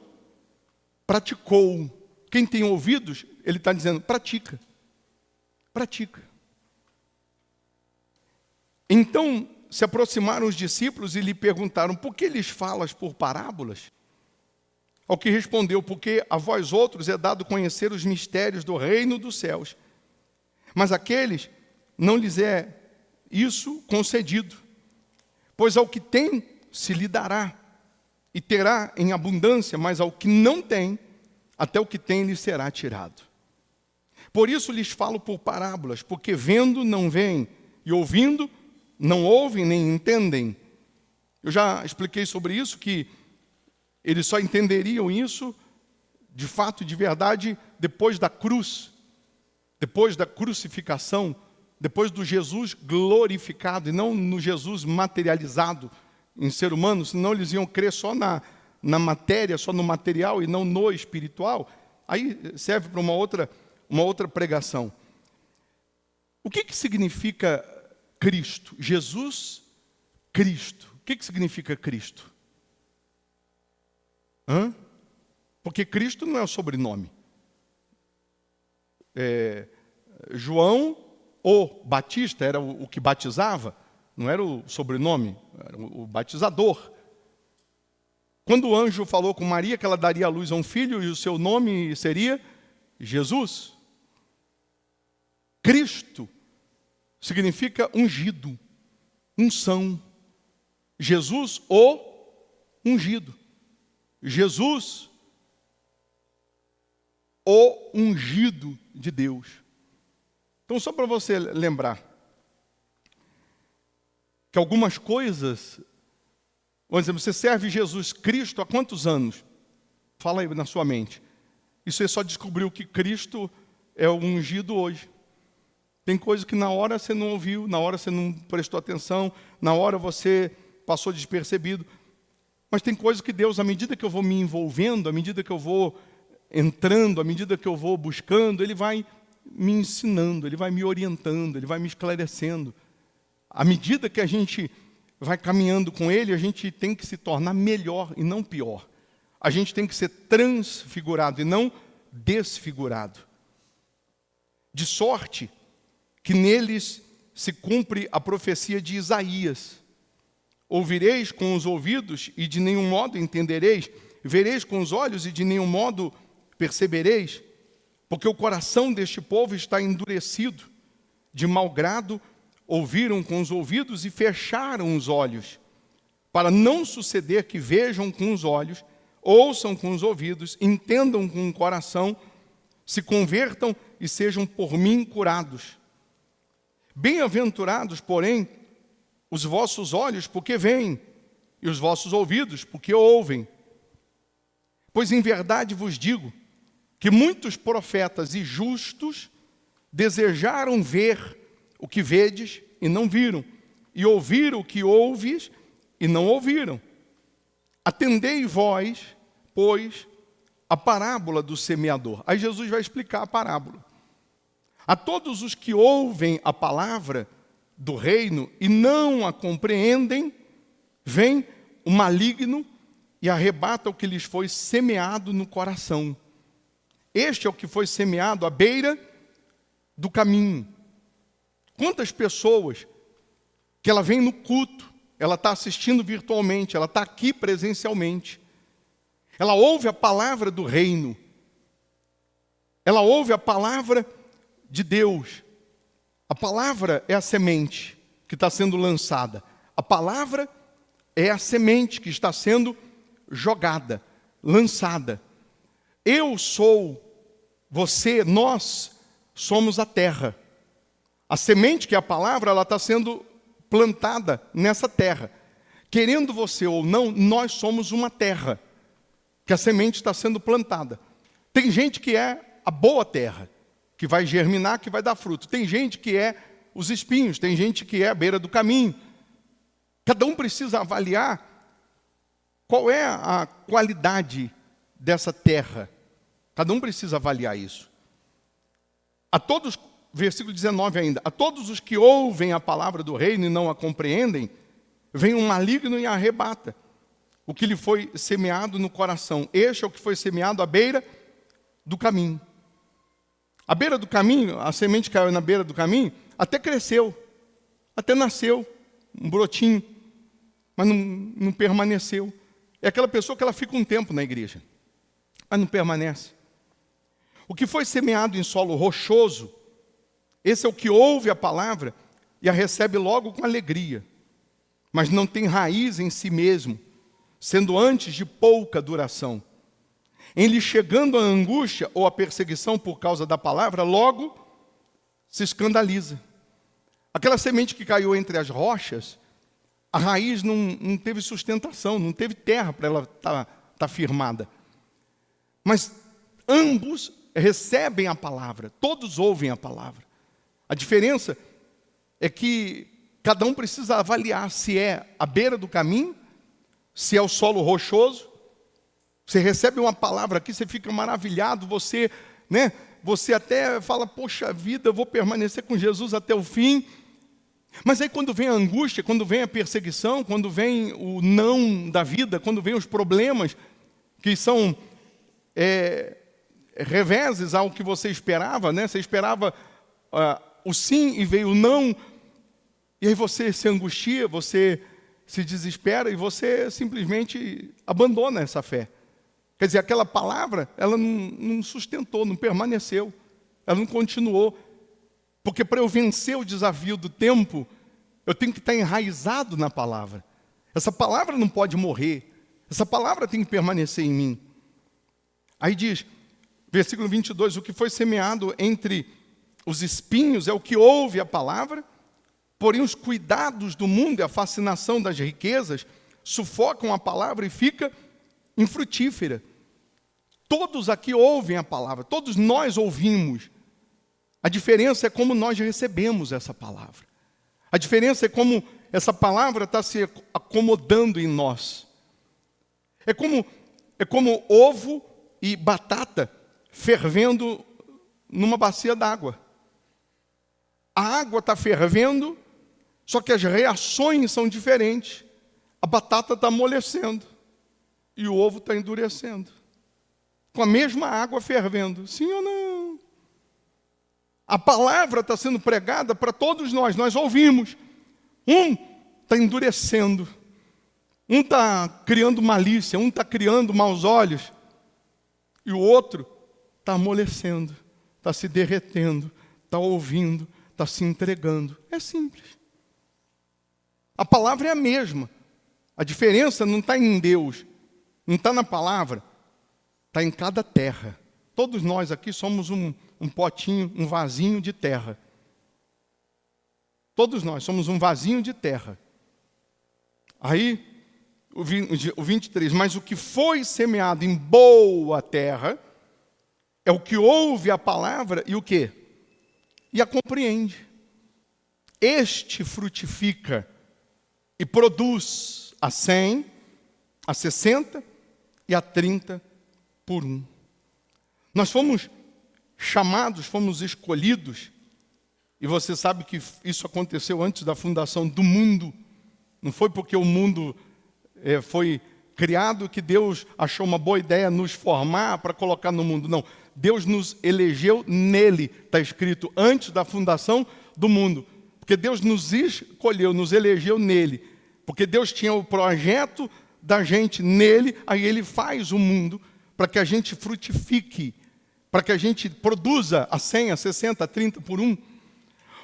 praticou. Quem tem ouvidos, ele está dizendo, pratica. Pratica. Então, se aproximaram os discípulos e lhe perguntaram, por que lhes falas por parábolas? Ao que respondeu, porque a vós outros é dado conhecer os mistérios do reino dos céus. Mas àqueles não lhes é isso concedido. Pois ao que tem, se lhe dará, e terá em abundância, mas ao que não tem, até o que tem lhe será tirado. Por isso lhes falo por parábolas, porque vendo não veem, e ouvindo não ouvem nem entendem. Eu já expliquei sobre isso, que eles só entenderiam isso, de fato e de verdade, depois da cruz, depois da crucificação, depois do Jesus glorificado, e não no Jesus materializado em ser humano, senão eles iam crer só na matéria, só no material e não no espiritual. Aí serve para uma outra pregação. O que significa Cristo? Jesus, Cristo. O que significa Cristo? Porque Cristo não é o sobrenome. João o Batista era o que batizava, não era o sobrenome, era o batizador. Quando o anjo falou com Maria que ela daria à luz a um filho e o seu nome seria Jesus. Cristo significa ungido, unção. Jesus, o ungido. Jesus, o ungido de Deus. Então, só para você lembrar que algumas coisas, por exemplo, você serve Jesus Cristo há quantos anos? Fala aí na sua mente. E você só descobriu que Cristo é o ungido hoje. Tem coisas que na hora você não ouviu, na hora você não prestou atenção, na hora você passou despercebido. Mas tem coisas que Deus, à medida que eu vou me envolvendo, à medida que eu vou entrando, à medida que eu vou buscando, Ele vai me ensinando, Ele vai me orientando, Ele vai me esclarecendo. À medida que a gente vai caminhando com Ele, a gente tem que se tornar melhor e não pior. A gente tem que ser transfigurado e não desfigurado. De sorte que neles se cumpre a profecia de Isaías. Ouvireis com os ouvidos e de nenhum modo entendereis, vereis com os olhos e de nenhum modo percebereis, porque o coração deste povo está endurecido, de mau grado ouviram com os ouvidos e fecharam os olhos, para não suceder que vejam com os olhos, ouçam com os ouvidos, entendam com o coração, se convertam e sejam por mim curados. Bem-aventurados, porém, os vossos olhos, porque veem, e os vossos ouvidos, porque ouvem. Pois em verdade vos digo, que muitos profetas e justos desejaram ver o que vedes e não viram, e ouvir o que ouves e não ouviram. Atendei vós, pois, a parábola do semeador. Aí Jesus vai explicar a parábola. A todos os que ouvem a palavra do reino e não a compreendem, vem o maligno e arrebata o que lhes foi semeado no coração. Este é o que foi semeado à beira do caminho. Quantas pessoas que ela vem no culto, ela está assistindo virtualmente, ela está aqui presencialmente, ela ouve a palavra do reino, ela ouve a palavra de Deus. A palavra é a semente que está sendo lançada. A palavra é a semente que está sendo jogada, lançada. Eu sou, você, nós somos a terra. A semente, que é a palavra, ela está sendo plantada nessa terra. Querendo você ou não, nós somos uma terra, que a semente está sendo plantada. Tem gente que é a boa terra, que vai germinar, que vai dar fruto. Tem gente que é os espinhos, tem gente que é a beira do caminho. Cada um precisa avaliar qual é a qualidade dessa terra. Cada um precisa avaliar isso. A todos, versículo 19 ainda, a todos os que ouvem a palavra do reino e não a compreendem, vem um maligno e arrebata o que lhe foi semeado no coração. Este é o que foi semeado à beira do caminho. À beira do caminho, a semente caiu na beira do caminho, até cresceu, até nasceu um brotinho, mas não permaneceu. É aquela pessoa que ela fica um tempo na igreja, mas não permanece. O que foi semeado em solo rochoso, esse é o que ouve a palavra e a recebe logo com alegria, mas não tem raiz em si mesmo, sendo antes de pouca duração. Em lhe chegando a angústia ou a perseguição por causa da palavra, logo se escandaliza. Aquela semente que caiu entre as rochas, a raiz não teve sustentação, não teve terra para ela estar firmada. Mas ambos recebem a palavra, todos ouvem a palavra. A diferença é que cada um precisa avaliar se é à beira do caminho, se é o solo rochoso. Você recebe uma palavra aqui, você fica maravilhado, você até fala, poxa vida, eu vou permanecer com Jesus até o fim. Mas aí quando vem a angústia, quando vem a perseguição, quando vem o não da vida, quando vem os problemas que são reveses ao que você esperava, né? Você esperava o sim e veio o não, e aí você se angustia, você se desespera e você simplesmente abandona essa fé. Quer dizer, aquela palavra, ela não sustentou, não permaneceu, ela não continuou. Porque para eu vencer o desafio do tempo, eu tenho que estar enraizado na palavra. Essa palavra não pode morrer. Essa palavra tem que permanecer em mim. Aí diz, versículo 22, o que foi semeado entre os espinhos é o que ouve a palavra, porém os cuidados do mundo e a fascinação das riquezas sufocam a palavra e fica infrutífera. Todos aqui ouvem a palavra, todos nós ouvimos. A diferença é como nós recebemos essa palavra. A diferença é como essa palavra está se acomodando em nós. É como ovo e batata fervendo numa bacia d'água. A água está fervendo, só que as reações são diferentes. A batata está amolecendo e o ovo está endurecendo. Com a mesma água fervendo, sim ou não? A palavra está sendo pregada para todos nós ouvimos. Um está endurecendo, um está criando malícia, um está criando maus olhos, e o outro está amolecendo, está se derretendo, está ouvindo, está se entregando. É simples. A palavra é a mesma. A diferença não está em Deus, não está na palavra, está em cada terra. Todos nós aqui somos um potinho, um vasinho de terra. Todos nós somos um vasinho de terra. Aí, o 23, mas o que foi semeado em boa terra é o que ouve a palavra e o quê? E a compreende. Este frutifica e produz a 100, a 60 e a 30 por 1. Nós fomos chamados, fomos escolhidos, e você sabe que isso aconteceu antes da fundação do mundo. Não foi porque o mundo foi criado que Deus achou uma boa ideia nos formar para colocar no mundo. Não, Deus nos elegeu nele, está escrito, antes da fundação do mundo. Porque Deus nos escolheu, nos elegeu nele. Porque Deus tinha o projeto da gente nele, aí ele faz o mundo para que a gente frutifique, para que a gente produza a 100, a 60, a 30 por 1.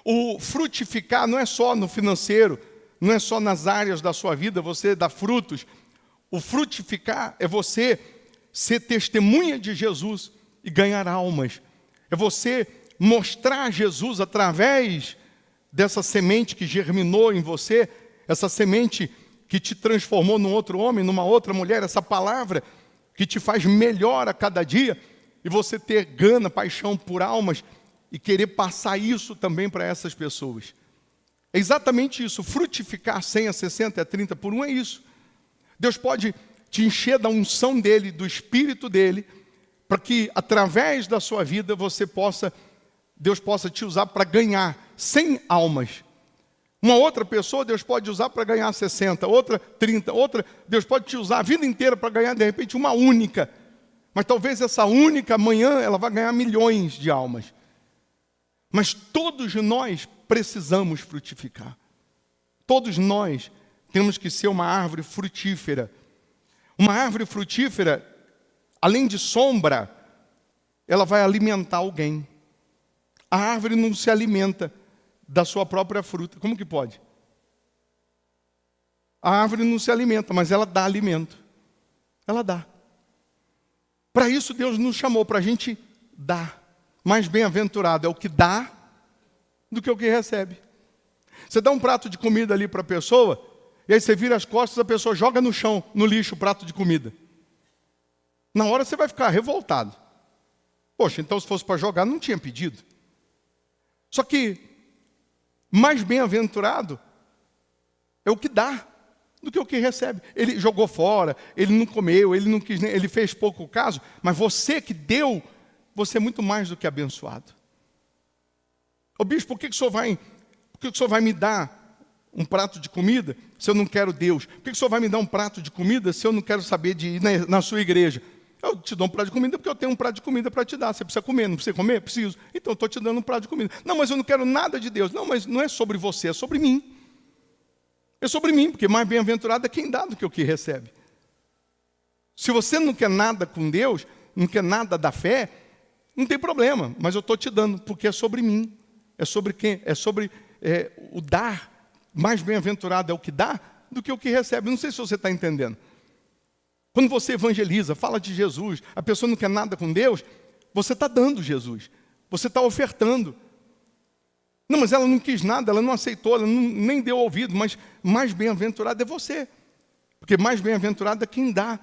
O frutificar não é só no financeiro, não é só nas áreas da sua vida, você dá frutos. O frutificar é você ser testemunha de Jesus e ganhar almas. É você mostrar Jesus através dessa semente que germinou em você, essa semente que te transformou num outro homem, numa outra mulher, essa palavra que te faz melhor a cada dia, e você ter gana, paixão por almas e querer passar isso também para essas pessoas. É exatamente isso, frutificar 100, a 60, a 30 por 1 é isso. Deus pode te encher da unção dele, do Espírito dele, para que através da sua vida Deus possa te usar para ganhar 100 almas. Uma outra pessoa Deus pode usar para ganhar 60, outra 30, outra Deus pode te usar a vida inteira para ganhar de repente uma única. Mas talvez essa única amanhã ela vai ganhar milhões de almas. Mas todos nós precisamos frutificar. Todos nós temos que ser uma árvore frutífera. Uma árvore frutífera, além de sombra, ela vai alimentar alguém. A árvore não se alimenta da sua própria fruta. Como que pode? A árvore não se alimenta, mas ela dá alimento. Ela dá. Para isso Deus nos chamou, para a gente dar. Mais bem-aventurado é o que dá do que o que recebe. Você dá um prato de comida ali para a pessoa, e aí você vira as costas, a pessoa joga no chão, no lixo, o prato de comida. Na hora você vai ficar revoltado. Poxa, então se fosse para jogar, não tinha pedido. Só que, mais bem-aventurado é o que dá do que o que recebe. Ele jogou fora, ele não comeu, ele não quis, ele fez pouco caso, mas você que deu, você é muito mais do que abençoado. Ô bispo, por que o senhor vai me dar um prato de comida se eu não quero Deus? Por que o senhor vai me dar um prato de comida se eu não quero saber de ir na sua igreja? Eu te dou um prato de comida porque eu tenho um prato de comida para te dar. Você precisa comer, não precisa comer? Preciso. Então eu estou te dando um prato de comida. Não, mas eu não quero nada de Deus. Não, mas não é sobre você, é sobre mim. É sobre mim, porque mais bem-aventurado é quem dá do que o que recebe. Se você não quer nada com Deus, não quer nada da fé, não tem problema, mas eu estou te dando, porque é sobre mim. É sobre quem? É sobre o dar. Mais bem-aventurado é o que dá do que o que recebe. Não sei se você está entendendo. Quando você evangeliza, fala de Jesus, a pessoa não quer nada com Deus, você está dando Jesus. Você está ofertando. Não, mas ela não quis nada, ela não aceitou, ela nem deu ouvido, mas mais bem-aventurado é você. Porque mais bem-aventurado é quem dá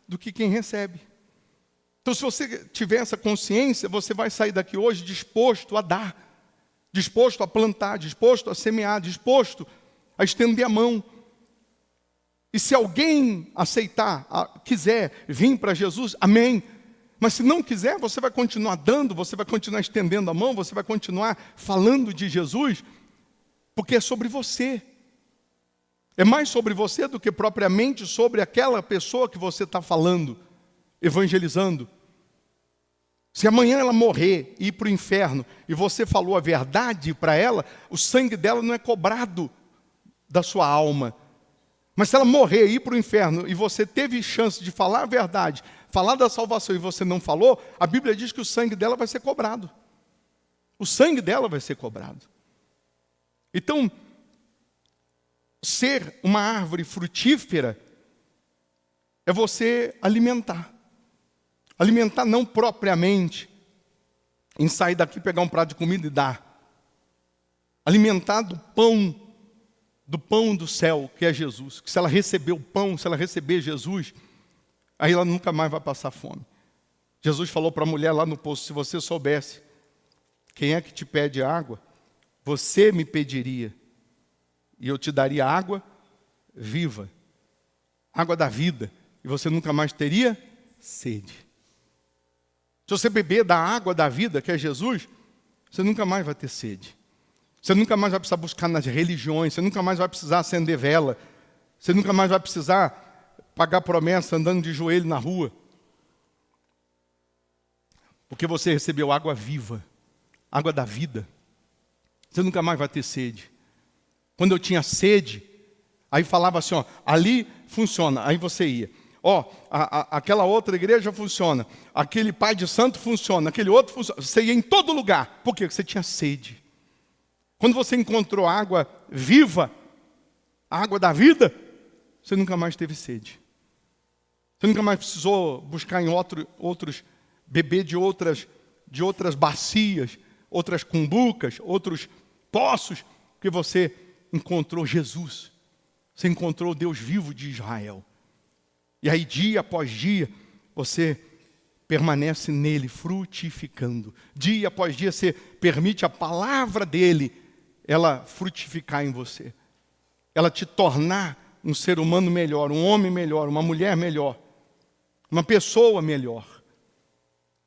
do que quem recebe. Então, se você tiver essa consciência, você vai sair daqui hoje disposto a dar, disposto a plantar, disposto a semear, disposto a estender a mão. E se alguém aceitar, quiser vir para Jesus, amém. Mas se não quiser, você vai continuar dando, você vai continuar estendendo a mão, você vai continuar falando de Jesus, porque é sobre você. É mais sobre você do que propriamente sobre aquela pessoa que você está falando, evangelizando. Se amanhã ela morrer e ir para o inferno, e você falou a verdade para ela, o sangue dela não é cobrado da sua alma. Mas se ela morrer e ir para o inferno, e você teve chance de falar a verdade, falar da salvação e você não falou, a Bíblia diz que o sangue dela vai ser cobrado. O sangue dela vai ser cobrado. Então, ser uma árvore frutífera é você alimentar. Alimentar não propriamente em sair daqui, pegar um prato de comida e dar. Alimentar do pão do céu, que é Jesus. Que se ela receber o pão, se ela receber Jesus, aí ela nunca mais vai passar fome. Jesus falou para a mulher lá no poço, se você soubesse quem é que te pede água, você me pediria, e eu te daria água viva, água da vida, e você nunca mais teria sede. Se você beber da água da vida, que é Jesus, você nunca mais vai ter sede. Você nunca mais vai precisar buscar nas religiões, você nunca mais vai precisar acender vela, você nunca mais vai precisar pagar promessa andando de joelho na rua. Porque você recebeu água viva, água da vida. Você nunca mais vai ter sede. Quando eu tinha sede, aí falava assim, ó, ali funciona, aí você ia. Ó, aquela outra igreja funciona, aquele pai de santo funciona, aquele outro funciona. Você ia em todo lugar. Por quê? Porque você tinha sede. Quando você encontrou água viva, a água da vida, você nunca mais teve sede. Você nunca mais precisou buscar em outros, beber de outras bacias, outras cumbucas, outros poços, porque você encontrou Jesus. Você encontrou o Deus vivo de Israel. E aí, dia após dia, você permanece nele, frutificando. Dia após dia, você permite a palavra dele, ela frutificar em você. Ela te tornar um ser humano melhor, um homem melhor, uma mulher melhor, uma pessoa melhor,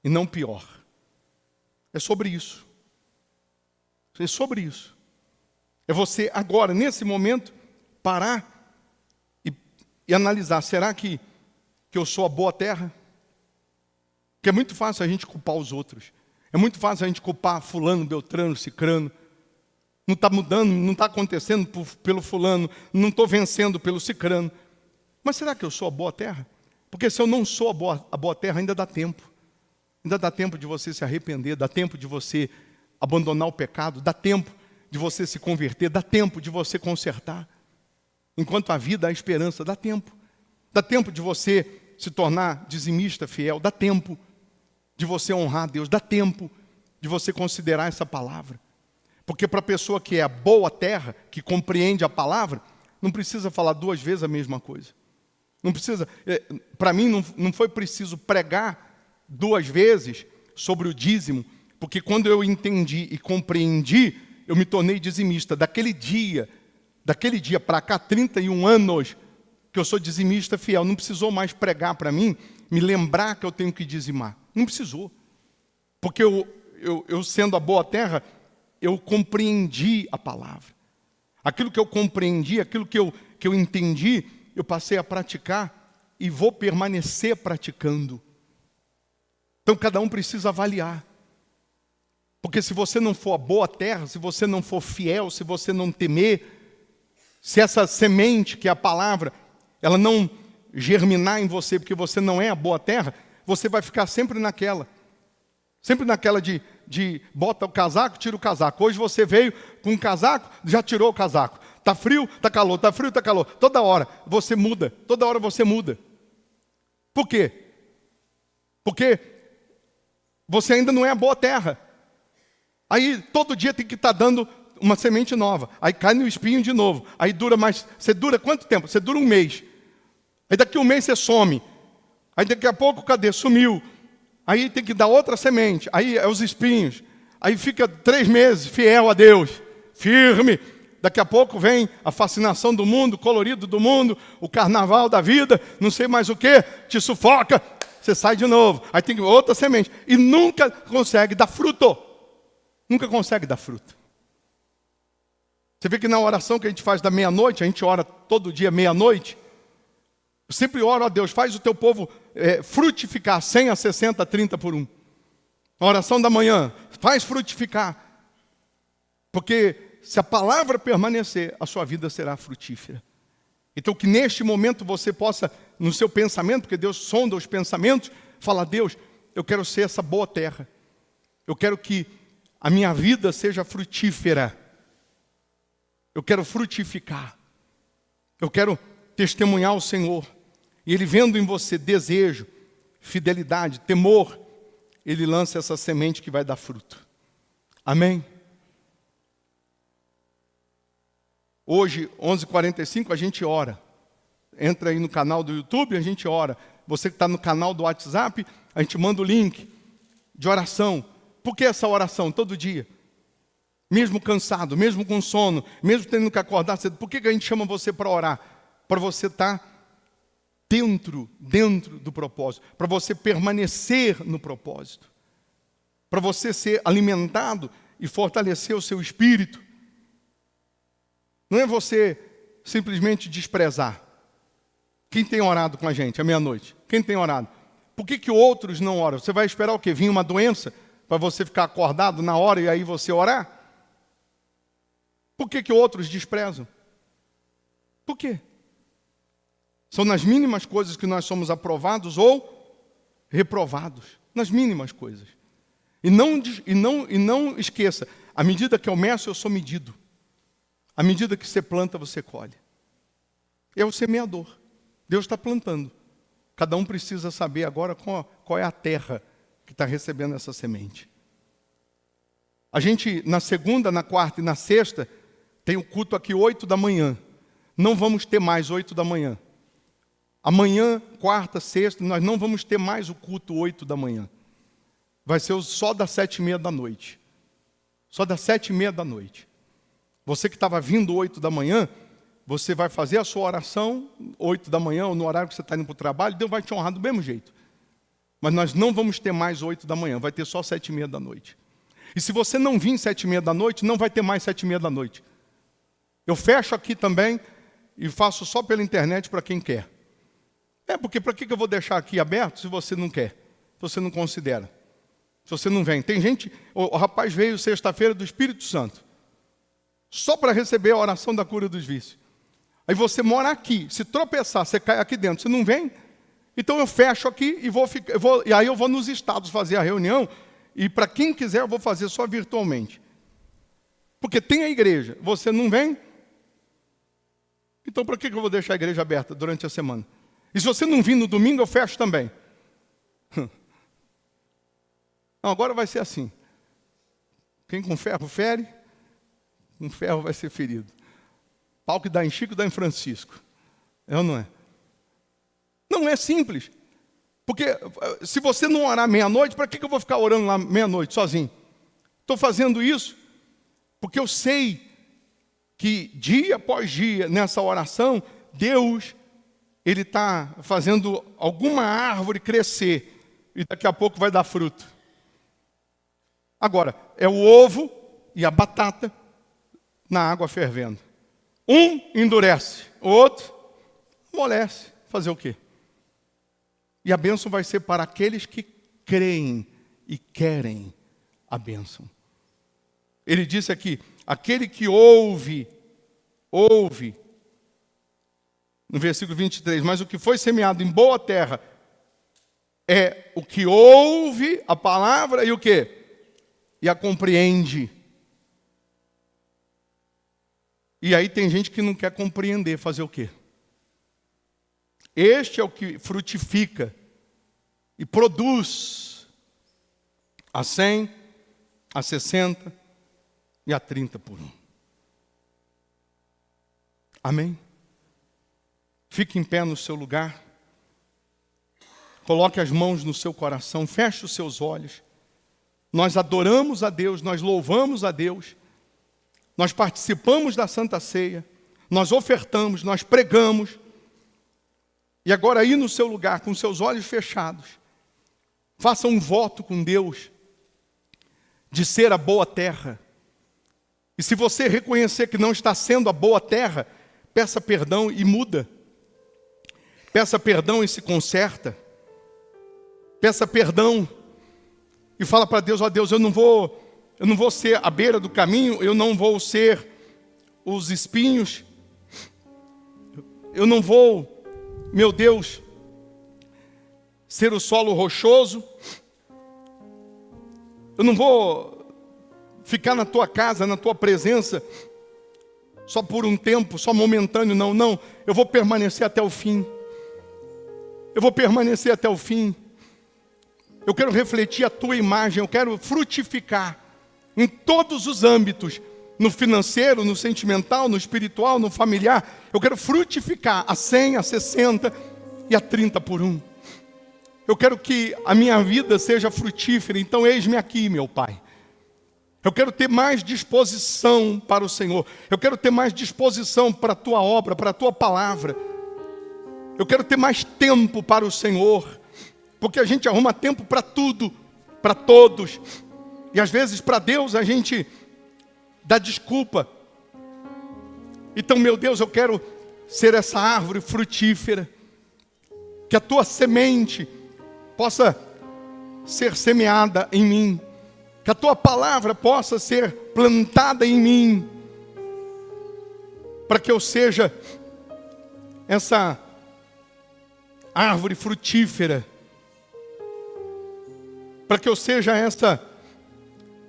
e não pior. É sobre isso. É sobre isso. É você agora, nesse momento, parar e analisar, será que eu sou a boa terra? Porque é muito fácil a gente culpar os outros. É muito fácil a gente culpar fulano, beltrano, cicrano. Não está mudando, não está acontecendo pelo fulano, não estou vencendo pelo cicrano. Mas será que eu sou a boa terra? Porque se eu não sou a boa terra, ainda dá tempo. Ainda dá tempo de você se arrepender, dá tempo de você abandonar o pecado, dá tempo de você se converter, dá tempo de você consertar. Enquanto a vida há esperança, dá tempo. Dá tempo de você se tornar dizimista fiel, dá tempo de você honrar a Deus, dá tempo de você considerar essa palavra. Porque para a pessoa que é a boa terra, que compreende a palavra, não precisa falar 2 vezes a mesma coisa. Não precisa, para mim não foi preciso pregar 2 vezes sobre o dízimo, porque quando eu entendi e compreendi, eu me tornei dizimista. Daquele dia para cá, 31 anos, que eu sou dizimista fiel. Não precisou mais pregar para mim, me lembrar que eu tenho que dizimar. Não precisou. Porque eu sendo a boa terra, eu compreendi a palavra. Aquilo que eu compreendi, aquilo que eu entendi, eu passei a praticar e vou permanecer praticando. Então cada um precisa avaliar. Porque se você não for a boa terra, se você não for fiel, se você não temer, se essa semente que é a palavra, ela não germinar em você, porque você não é a boa terra, você vai ficar sempre naquela de bota o casaco, tira o casaco. Hoje você veio com um casaco, já tirou o casaco. Está frio, está calor, está frio, está calor. Toda hora você muda, toda hora você muda. Por quê? Porque você ainda não é a boa terra. Aí todo dia tem que estar dando uma semente nova. Aí cai no espinho de novo. Aí dura mais. Você dura quanto tempo? Você dura 1 mês. Aí daqui a 1 mês você some. Aí daqui a pouco, cadê? Sumiu. Aí tem que dar outra semente. Aí é os espinhos. Aí fica 3 meses fiel a Deus. Firme. Daqui a pouco vem a fascinação do mundo, o colorido do mundo, o carnaval da vida, não sei mais o que, te sufoca. Você sai de novo. Aí tem outra semente. E nunca consegue dar fruto. Nunca consegue dar fruto. Você vê que na oração que a gente faz da meia-noite, a gente ora todo dia meia-noite. Eu sempre oro a Deus, faz o teu povo frutificar 100 a 60, 30 por 1. A oração da manhã, faz frutificar. Porque se a palavra permanecer, a sua vida será frutífera. Então que neste momento você possa, no seu pensamento, porque Deus sonda os pensamentos, falar: Deus, eu quero ser essa boa terra. Eu quero que a minha vida seja frutífera. Eu quero frutificar. Eu quero testemunhar o Senhor. E Ele vendo em você desejo, fidelidade, temor, Ele lança essa semente que vai dar fruto. Amém? Hoje, 11h45, a gente ora. Entra aí no canal do YouTube, a gente ora. Você que está no canal do WhatsApp, a gente manda o link de oração. Por que essa oração todo dia? Mesmo cansado, mesmo com sono, mesmo tendo que acordar cedo, por que a gente chama você para orar? Para você estar dentro do propósito, para você permanecer no propósito, para você ser alimentado e fortalecer o seu espírito. Não é você simplesmente desprezar. Quem tem orado com a gente à meia-noite? Quem tem orado? Por que outros não oram? Você vai esperar o quê? Vir uma doença para você ficar acordado na hora e aí você orar? Por que outros desprezam? Por quê? São nas mínimas coisas que nós somos aprovados ou reprovados. Nas mínimas coisas. E não esqueça, à medida que eu meço, eu sou medido. À medida que você planta, você colhe. É o semeador. Deus está plantando. Cada um precisa saber agora qual é a terra que está recebendo essa semente. A gente, na segunda, na quarta e na sexta, tem o culto aqui 8 da manhã. Não vamos ter mais 8 da manhã. Amanhã, quarta, sexta, nós não vamos ter mais o culto 8 da manhã. Vai ser só das 7h30 da noite. Só das 7h30 da noite. Você que estava vindo 8 da manhã, você vai fazer a sua oração 8 da manhã, ou no horário que você está indo para o trabalho, Deus vai te honrar do mesmo jeito. Mas nós não vamos ter mais 8 da manhã, vai ter só 7h30 da noite. E se você não vir 7h30 da noite, não vai ter mais 7h30 da noite. Eu fecho aqui também e faço só pela internet para quem quer. Porque para que eu vou deixar aqui aberto se você não quer? Se você não considera? Se você não vem? Tem gente, o rapaz veio sexta-feira do Espírito Santo, só para receber a oração da cura dos vícios. Aí você mora aqui, se tropeçar, você cai aqui dentro, você não vem? Então eu fecho aqui e aí eu vou nos estados fazer a reunião, e para quem quiser eu vou fazer só virtualmente. Porque tem a igreja, você não vem? Então para que eu vou deixar a igreja aberta durante a semana? E se você não vir no domingo, eu fecho também. Não, agora vai ser assim. Quem com ferro fere, um ferro vai ser ferido. Pau que dá em Chico, dá em Francisco. É ou não é? Não é simples. Porque se você não orar meia-noite, para que eu vou ficar orando lá meia-noite sozinho? Estou fazendo isso porque eu sei que dia após dia, nessa oração, Deus, Ele está fazendo alguma árvore crescer e daqui a pouco vai dar fruto. Agora, é o ovo e a batata na água fervendo. Um endurece, o outro amolece. Fazer o quê? E a bênção vai ser para aqueles que creem e querem a bênção. Ele disse aqui, aquele que ouve, no versículo 23, mas o que foi semeado em boa terra é o que ouve a palavra e o quê? E a compreende. E aí tem gente que não quer compreender, fazer o quê? Este é o que frutifica e produz a 100, a 60 e a 30 por 1. Amém? Fique em pé no seu lugar. Coloque as mãos no seu coração, feche os seus olhos. Nós adoramos a Deus, nós louvamos a Deus. Nós participamos da Santa Ceia, nós ofertamos, nós pregamos. E agora aí no seu lugar, com seus olhos fechados, faça um voto com Deus de ser a boa terra. E se você reconhecer que não está sendo a boa terra, peça perdão e muda. Peça perdão e se conserta. Peça perdão e fala para Deus, ó Deus, eu não vou ser à beira do caminho, eu não vou ser os espinhos, eu não vou, meu Deus, ser o solo rochoso, eu não vou ficar na tua casa, na tua presença, só por um tempo, só momentâneo, não, eu vou permanecer até o fim, eu vou permanecer até o fim, eu quero refletir a tua imagem, eu quero frutificar em todos os âmbitos, no financeiro, no sentimental, no espiritual, no familiar, eu quero frutificar a 100, a 60 e a 30 por 1. Eu quero que a minha vida seja frutífera, então eis-me aqui, meu Pai. Eu quero ter mais disposição para o Senhor, eu quero ter mais disposição para a tua obra, para a tua palavra. Eu quero ter mais tempo para o Senhor, porque a gente arruma tempo para tudo, para todos, e às vezes para Deus a gente dá desculpa. Então, meu Deus, eu quero ser essa árvore frutífera, que a tua semente possa ser semeada em mim, que a tua palavra possa ser plantada em mim, para que eu seja essa árvore frutífera, para que eu seja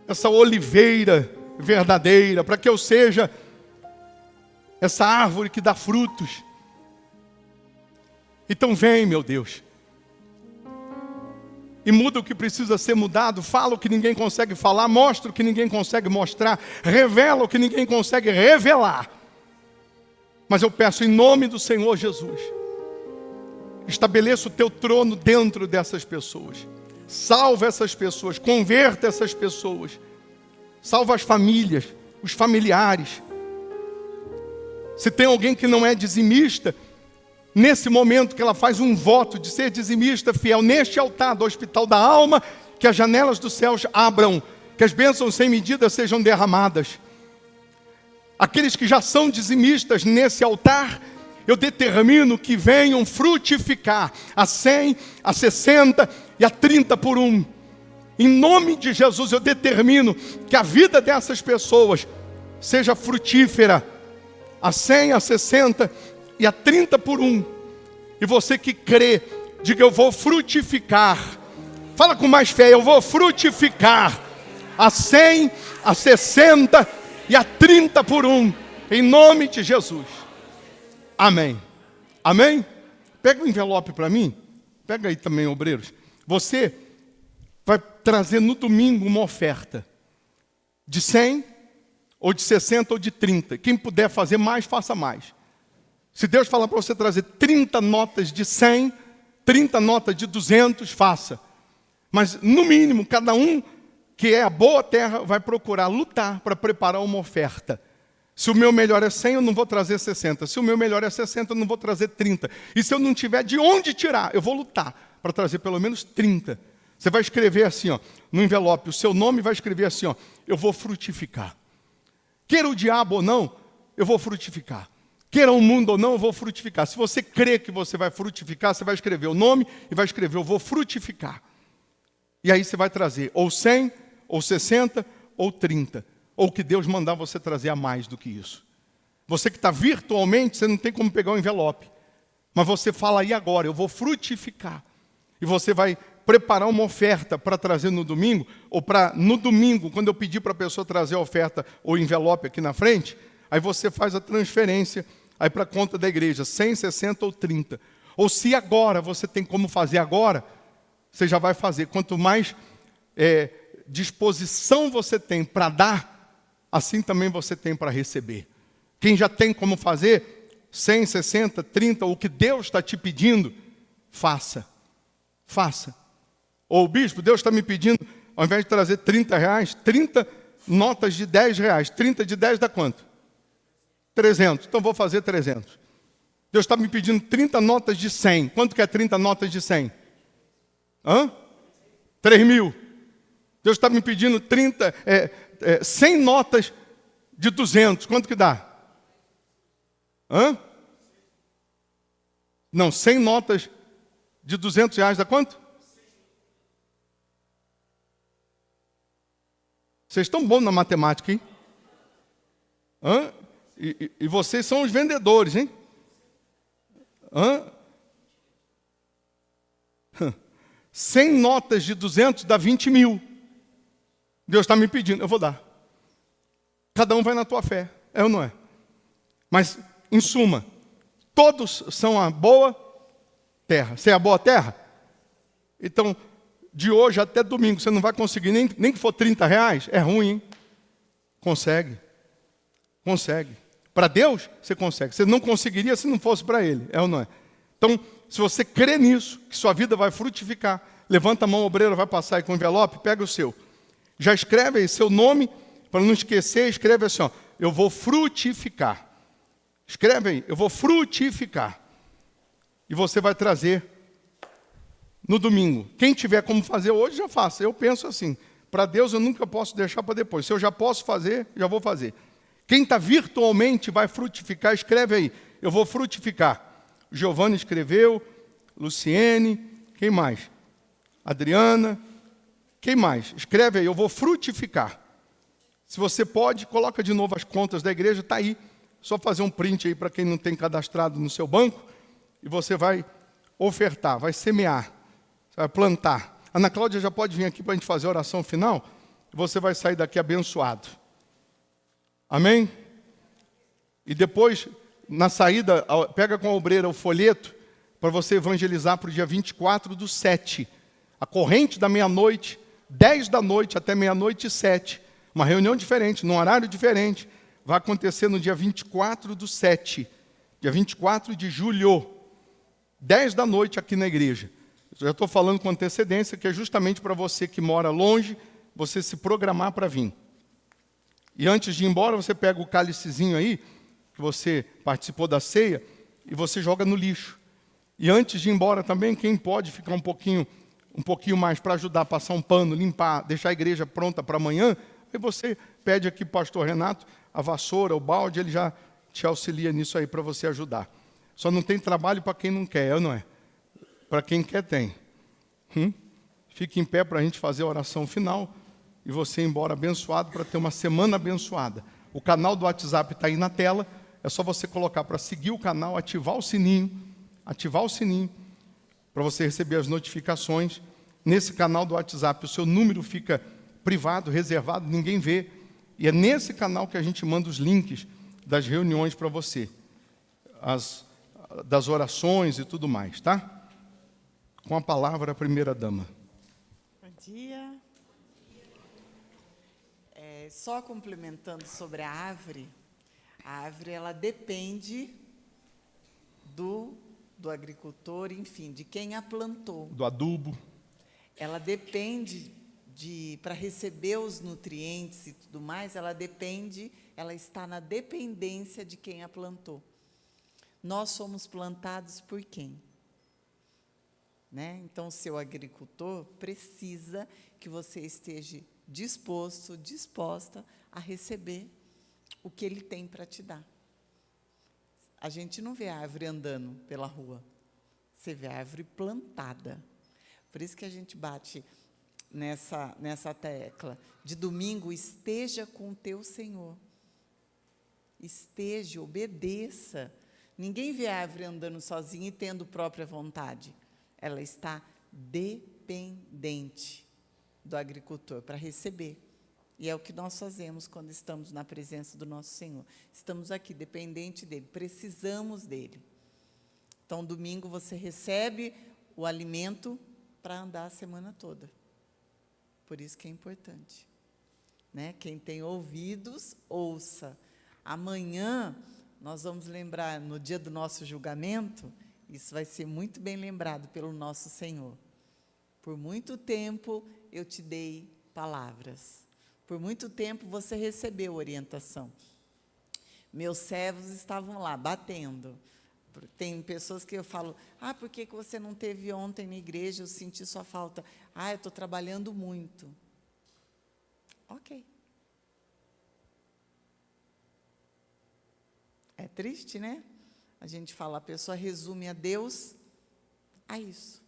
essa oliveira verdadeira, para que eu seja essa árvore que dá frutos. Então vem, meu Deus, e muda o que precisa ser mudado, fala o que ninguém consegue falar, mostra o que ninguém consegue mostrar, revela o que ninguém consegue revelar. Mas eu peço em nome do Senhor Jesus, estabeleça o teu trono dentro dessas pessoas, salva essas pessoas, converta essas pessoas, salva as famílias, os familiares. Se tem alguém que não é dizimista, nesse momento que ela faz um voto de ser dizimista fiel, neste altar do Hospital da Alma, que as janelas dos céus abram, que as bênçãos sem medida sejam derramadas. Aqueles que já são dizimistas nesse altar, eu determino que venham frutificar a 100, a 60 e a 30 por 1. Em nome de Jesus, eu determino que a vida dessas pessoas seja frutífera, a 100, a 60 e a 30 por 1. E você que crê, diga, eu vou frutificar. Fala com mais fé, eu vou frutificar a 100, a 60 e a 30 por 1. Em nome de Jesus. Amém. Amém? Pega o envelope para mim. Pega aí também, obreiros. Você vai trazer no domingo uma oferta de 100 ou de 60 ou de 30. Quem puder fazer mais, faça mais. Se Deus falar para você trazer 30 notas de 100, 30 notas de 200, faça. Mas, no mínimo, cada um que é a boa terra vai procurar lutar para preparar uma oferta. Se o meu melhor é 100, eu não vou trazer 60. Se o meu melhor é 60, eu não vou trazer 30. E se eu não tiver de onde tirar, eu vou lutar para trazer pelo menos 30. Você vai escrever assim, ó, no envelope, o seu nome vai escrever assim, ó, eu vou frutificar. Queira o diabo ou não, eu vou frutificar. Queira o mundo ou não, eu vou frutificar. Se você crê que você vai frutificar, você vai escrever o nome e vai escrever, eu vou frutificar. E aí você vai trazer ou 100, ou 60, ou 30. Ou o que Deus mandar você trazer a mais do que isso. Você que está virtualmente, você não tem como pegar o envelope. Mas você fala aí agora, eu vou frutificar. E você vai preparar uma oferta para trazer no domingo, ou para no domingo, quando eu pedir para a pessoa trazer a oferta ou envelope aqui na frente, aí você faz a transferência aí para a conta da igreja, 100, 60 ou 30. Ou se agora você tem como fazer agora, você já vai fazer. Quanto mais disposição você tem para dar, assim também você tem para receber. Quem já tem como fazer, 100, 60, 30, o que Deus está te pedindo, faça. Faça. Ou bispo, Deus está me pedindo, ao invés de trazer 30 reais, 30 notas de 10 reais. 30 de 10 dá quanto? 300. Então vou fazer 300. Deus está me pedindo 30 notas de 100. Quanto que é 30 notas de 100? 3.000. Deus está me pedindo 100 notas de 200. Quanto que dá? Não, 100 notas de 200 reais dá quanto? Vocês estão bons na matemática, hein? E vocês são os vendedores, hein? 100 notas de 200 dá 20.000. Deus está me pedindo, eu vou dar. Cada um vai na tua fé, é ou não é? Mas, em suma, todos são a boa terra. Você é a boa terra? Então, de hoje até domingo, você não vai conseguir, nem que for 30 reais, é ruim, hein? Consegue. Consegue. Para Deus, você consegue. Você não conseguiria se não fosse para Ele, é ou não é? Então, se você crê nisso, que sua vida vai frutificar, levanta a mão, o obreiro vai passar aí com o envelope, pega o seu. Já escreve aí seu nome, para não esquecer, escreve assim, ó, eu vou frutificar. Escreve aí, eu vou frutificar. E você vai trazer no domingo. Quem tiver como fazer hoje, já faça. Eu penso assim, para Deus eu nunca posso deixar para depois. Se eu já posso fazer, já vou fazer. Quem está virtualmente vai frutificar, escreve aí, eu vou frutificar. Giovanni escreveu, Luciene, quem mais? Adriana, quem mais? Escreve aí, eu vou frutificar. Se você pode, coloca de novo as contas da igreja, está aí. Só fazer um print aí para quem não tem cadastrado no seu banco. E você vai ofertar, vai semear, você vai plantar. Ana Cláudia já pode vir aqui para a gente fazer a oração final. E você vai sair daqui abençoado. Amém? E depois, na saída, pega com a obreira o folheto para você evangelizar para o dia 24/7. A corrente da meia-noite, 10 da noite até meia-noite e 7. Uma reunião diferente, num horário diferente. Vai acontecer no dia 24/7. Dia 24 de julho. 10 da noite aqui na igreja. Eu já estou falando com antecedência, que é justamente para você que mora longe, você se programar para vir. E antes de ir embora, você pega o cálicezinho aí, que você participou da ceia, e você joga no lixo. E antes de ir embora também, quem pode ficar um pouquinho mais para ajudar a passar um pano, limpar, deixar a igreja pronta para amanhã, aí você pede aqui para o pastor Renato a vassoura, o balde, ele já te auxilia nisso aí para você ajudar. Só não tem trabalho para quem não quer, ou não é? Para quem quer, tem. Fique em pé para a gente fazer a oração final e você ir embora abençoado para ter uma semana abençoada. O canal do WhatsApp está aí na tela, é só você colocar para seguir o canal, ativar o sininho, para você receber as notificações. Nesse canal do WhatsApp, o seu número fica privado, reservado, ninguém vê. E é nesse canal que a gente manda os links das reuniões para você. Das orações e tudo mais, tá? Com a palavra, a primeira dama. Bom dia. Só complementando sobre a árvore ela depende do agricultor, enfim, de quem a plantou. Do adubo. Ela depende para receber os nutrientes e tudo mais, ela está na dependência de quem a plantou. Nós somos plantados por quem? Né? Então, o seu agricultor precisa que você esteja disposto, disposta a receber o que ele tem para te dar. A gente não vê a árvore andando pela rua, você vê a árvore plantada. Por isso que a gente bate nessa tecla. De domingo, esteja com o teu Senhor. Esteja, obedeça. Ninguém vê a árvore andando sozinha e tendo própria vontade. Ela está dependente do agricultor para receber. E é o que nós fazemos quando estamos na presença do nosso Senhor. Estamos aqui, dependente dEle, precisamos dEle. Então, domingo você recebe o alimento para andar a semana toda. Por isso que é importante. Né? Quem tem ouvidos, ouça. Amanhã, nós vamos lembrar, no dia do nosso julgamento, isso vai ser muito bem lembrado pelo nosso Senhor. Por muito tempo eu te dei palavras. Por muito tempo você recebeu orientação. Meus servos estavam lá, batendo. Tem pessoas que eu falo, por que você não teve ontem na igreja? Eu senti sua falta. Eu estou trabalhando muito. Ok. É triste, né? A gente fala, a pessoa resume a Deus a isso.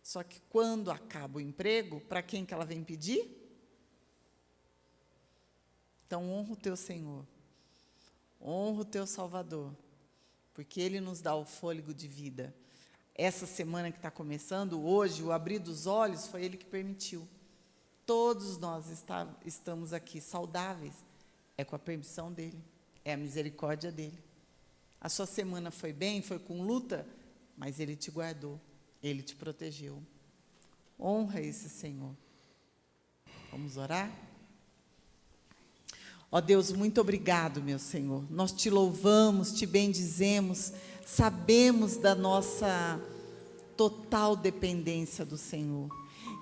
Só que quando acaba o emprego, para quem que ela vem pedir? Então, honra o teu Senhor. Honra o teu Salvador. Porque Ele nos dá o fôlego de vida. Essa semana que está começando, hoje, o abrir dos olhos, foi Ele que permitiu. Todos nós estamos aqui saudáveis. É com a permissão dEle. É a misericórdia dEle. A sua semana foi bem, foi com luta, mas Ele te guardou, Ele te protegeu. Honra esse Senhor. Vamos orar? Ó Deus, muito obrigado, meu Senhor. Nós te louvamos, te bendizemos, sabemos da nossa total dependência do Senhor.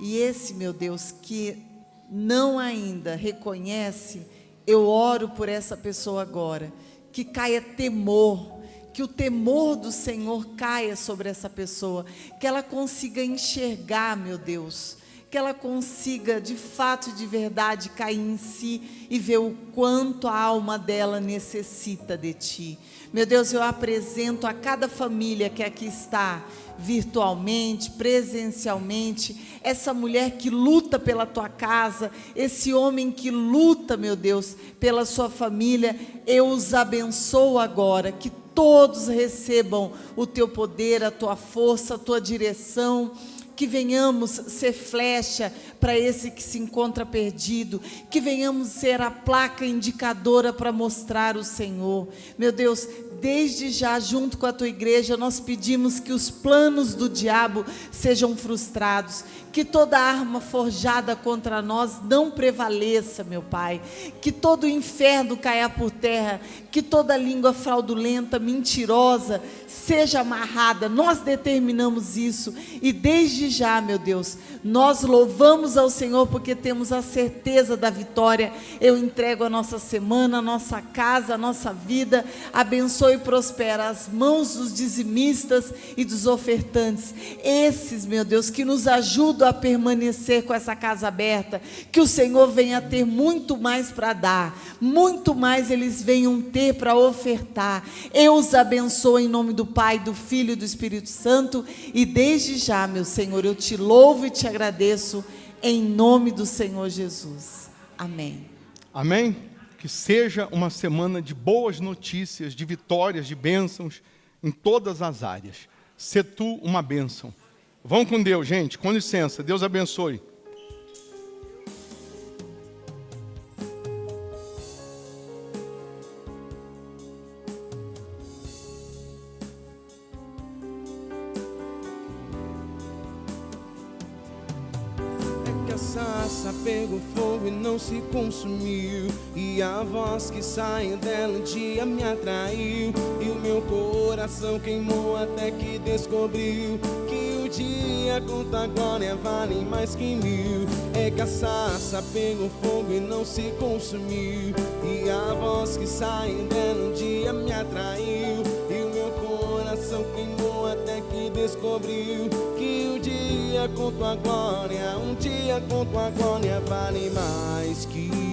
E esse, meu Deus, que não ainda reconhece, eu oro por essa pessoa agora, que caia temor, que o temor do Senhor caia sobre essa pessoa, que ela consiga enxergar, meu Deus, que ela consiga, de fato e de verdade, cair em si e ver o quanto a alma dela necessita de Ti. Meu Deus, eu apresento a cada família que aqui está, virtualmente, presencialmente, essa mulher que luta pela tua casa, esse homem que luta, meu Deus, pela sua família, eu os abençoo agora, que todos recebam o teu poder, a tua força, a tua direção, que venhamos ser flecha para esse que se encontra perdido, que venhamos ser a placa indicadora para mostrar o Senhor. Meu Deus, desde já, junto com a tua igreja, nós pedimos que os planos do diabo sejam frustrados, que toda arma forjada contra nós não prevaleça, meu Pai, que todo o inferno caia por terra, que toda língua fraudulenta, mentirosa, seja amarrada. Nós determinamos isso e desde já, meu Deus, nós louvamos ao Senhor porque temos a certeza da vitória. Eu entrego a nossa semana, a nossa casa, a nossa vida, abençoe e prospera as mãos dos dizimistas e dos ofertantes, esses, meu Deus, que nos ajudam a permanecer com essa casa aberta, que o Senhor venha ter muito mais para dar, muito mais eles venham ter para ofertar. Eu os abençoo em nome do Pai, do Filho e do Espírito Santo, e desde já, meu Senhor, eu te louvo e te agradeço, em nome do Senhor Jesus. Amém. Amém? Que seja uma semana de boas notícias, de vitórias, de bênçãos em todas as áreas. Sê tu uma bênção. Vão com Deus, gente. Com licença. Deus abençoe. É que essa cachaça pegou fogo e não se consumiu, e a voz que saiu dela um dia me atraiu, e o meu coração queimou até que descobriu que o dia contra a glória vale mais que 1000. É cachaça pegou fogo e não se consumiu, e a voz que saiu dela um dia me atraiu, e o meu coração queimou até que descobriu que o dia com tua glória, um dia com tua glória vale mais que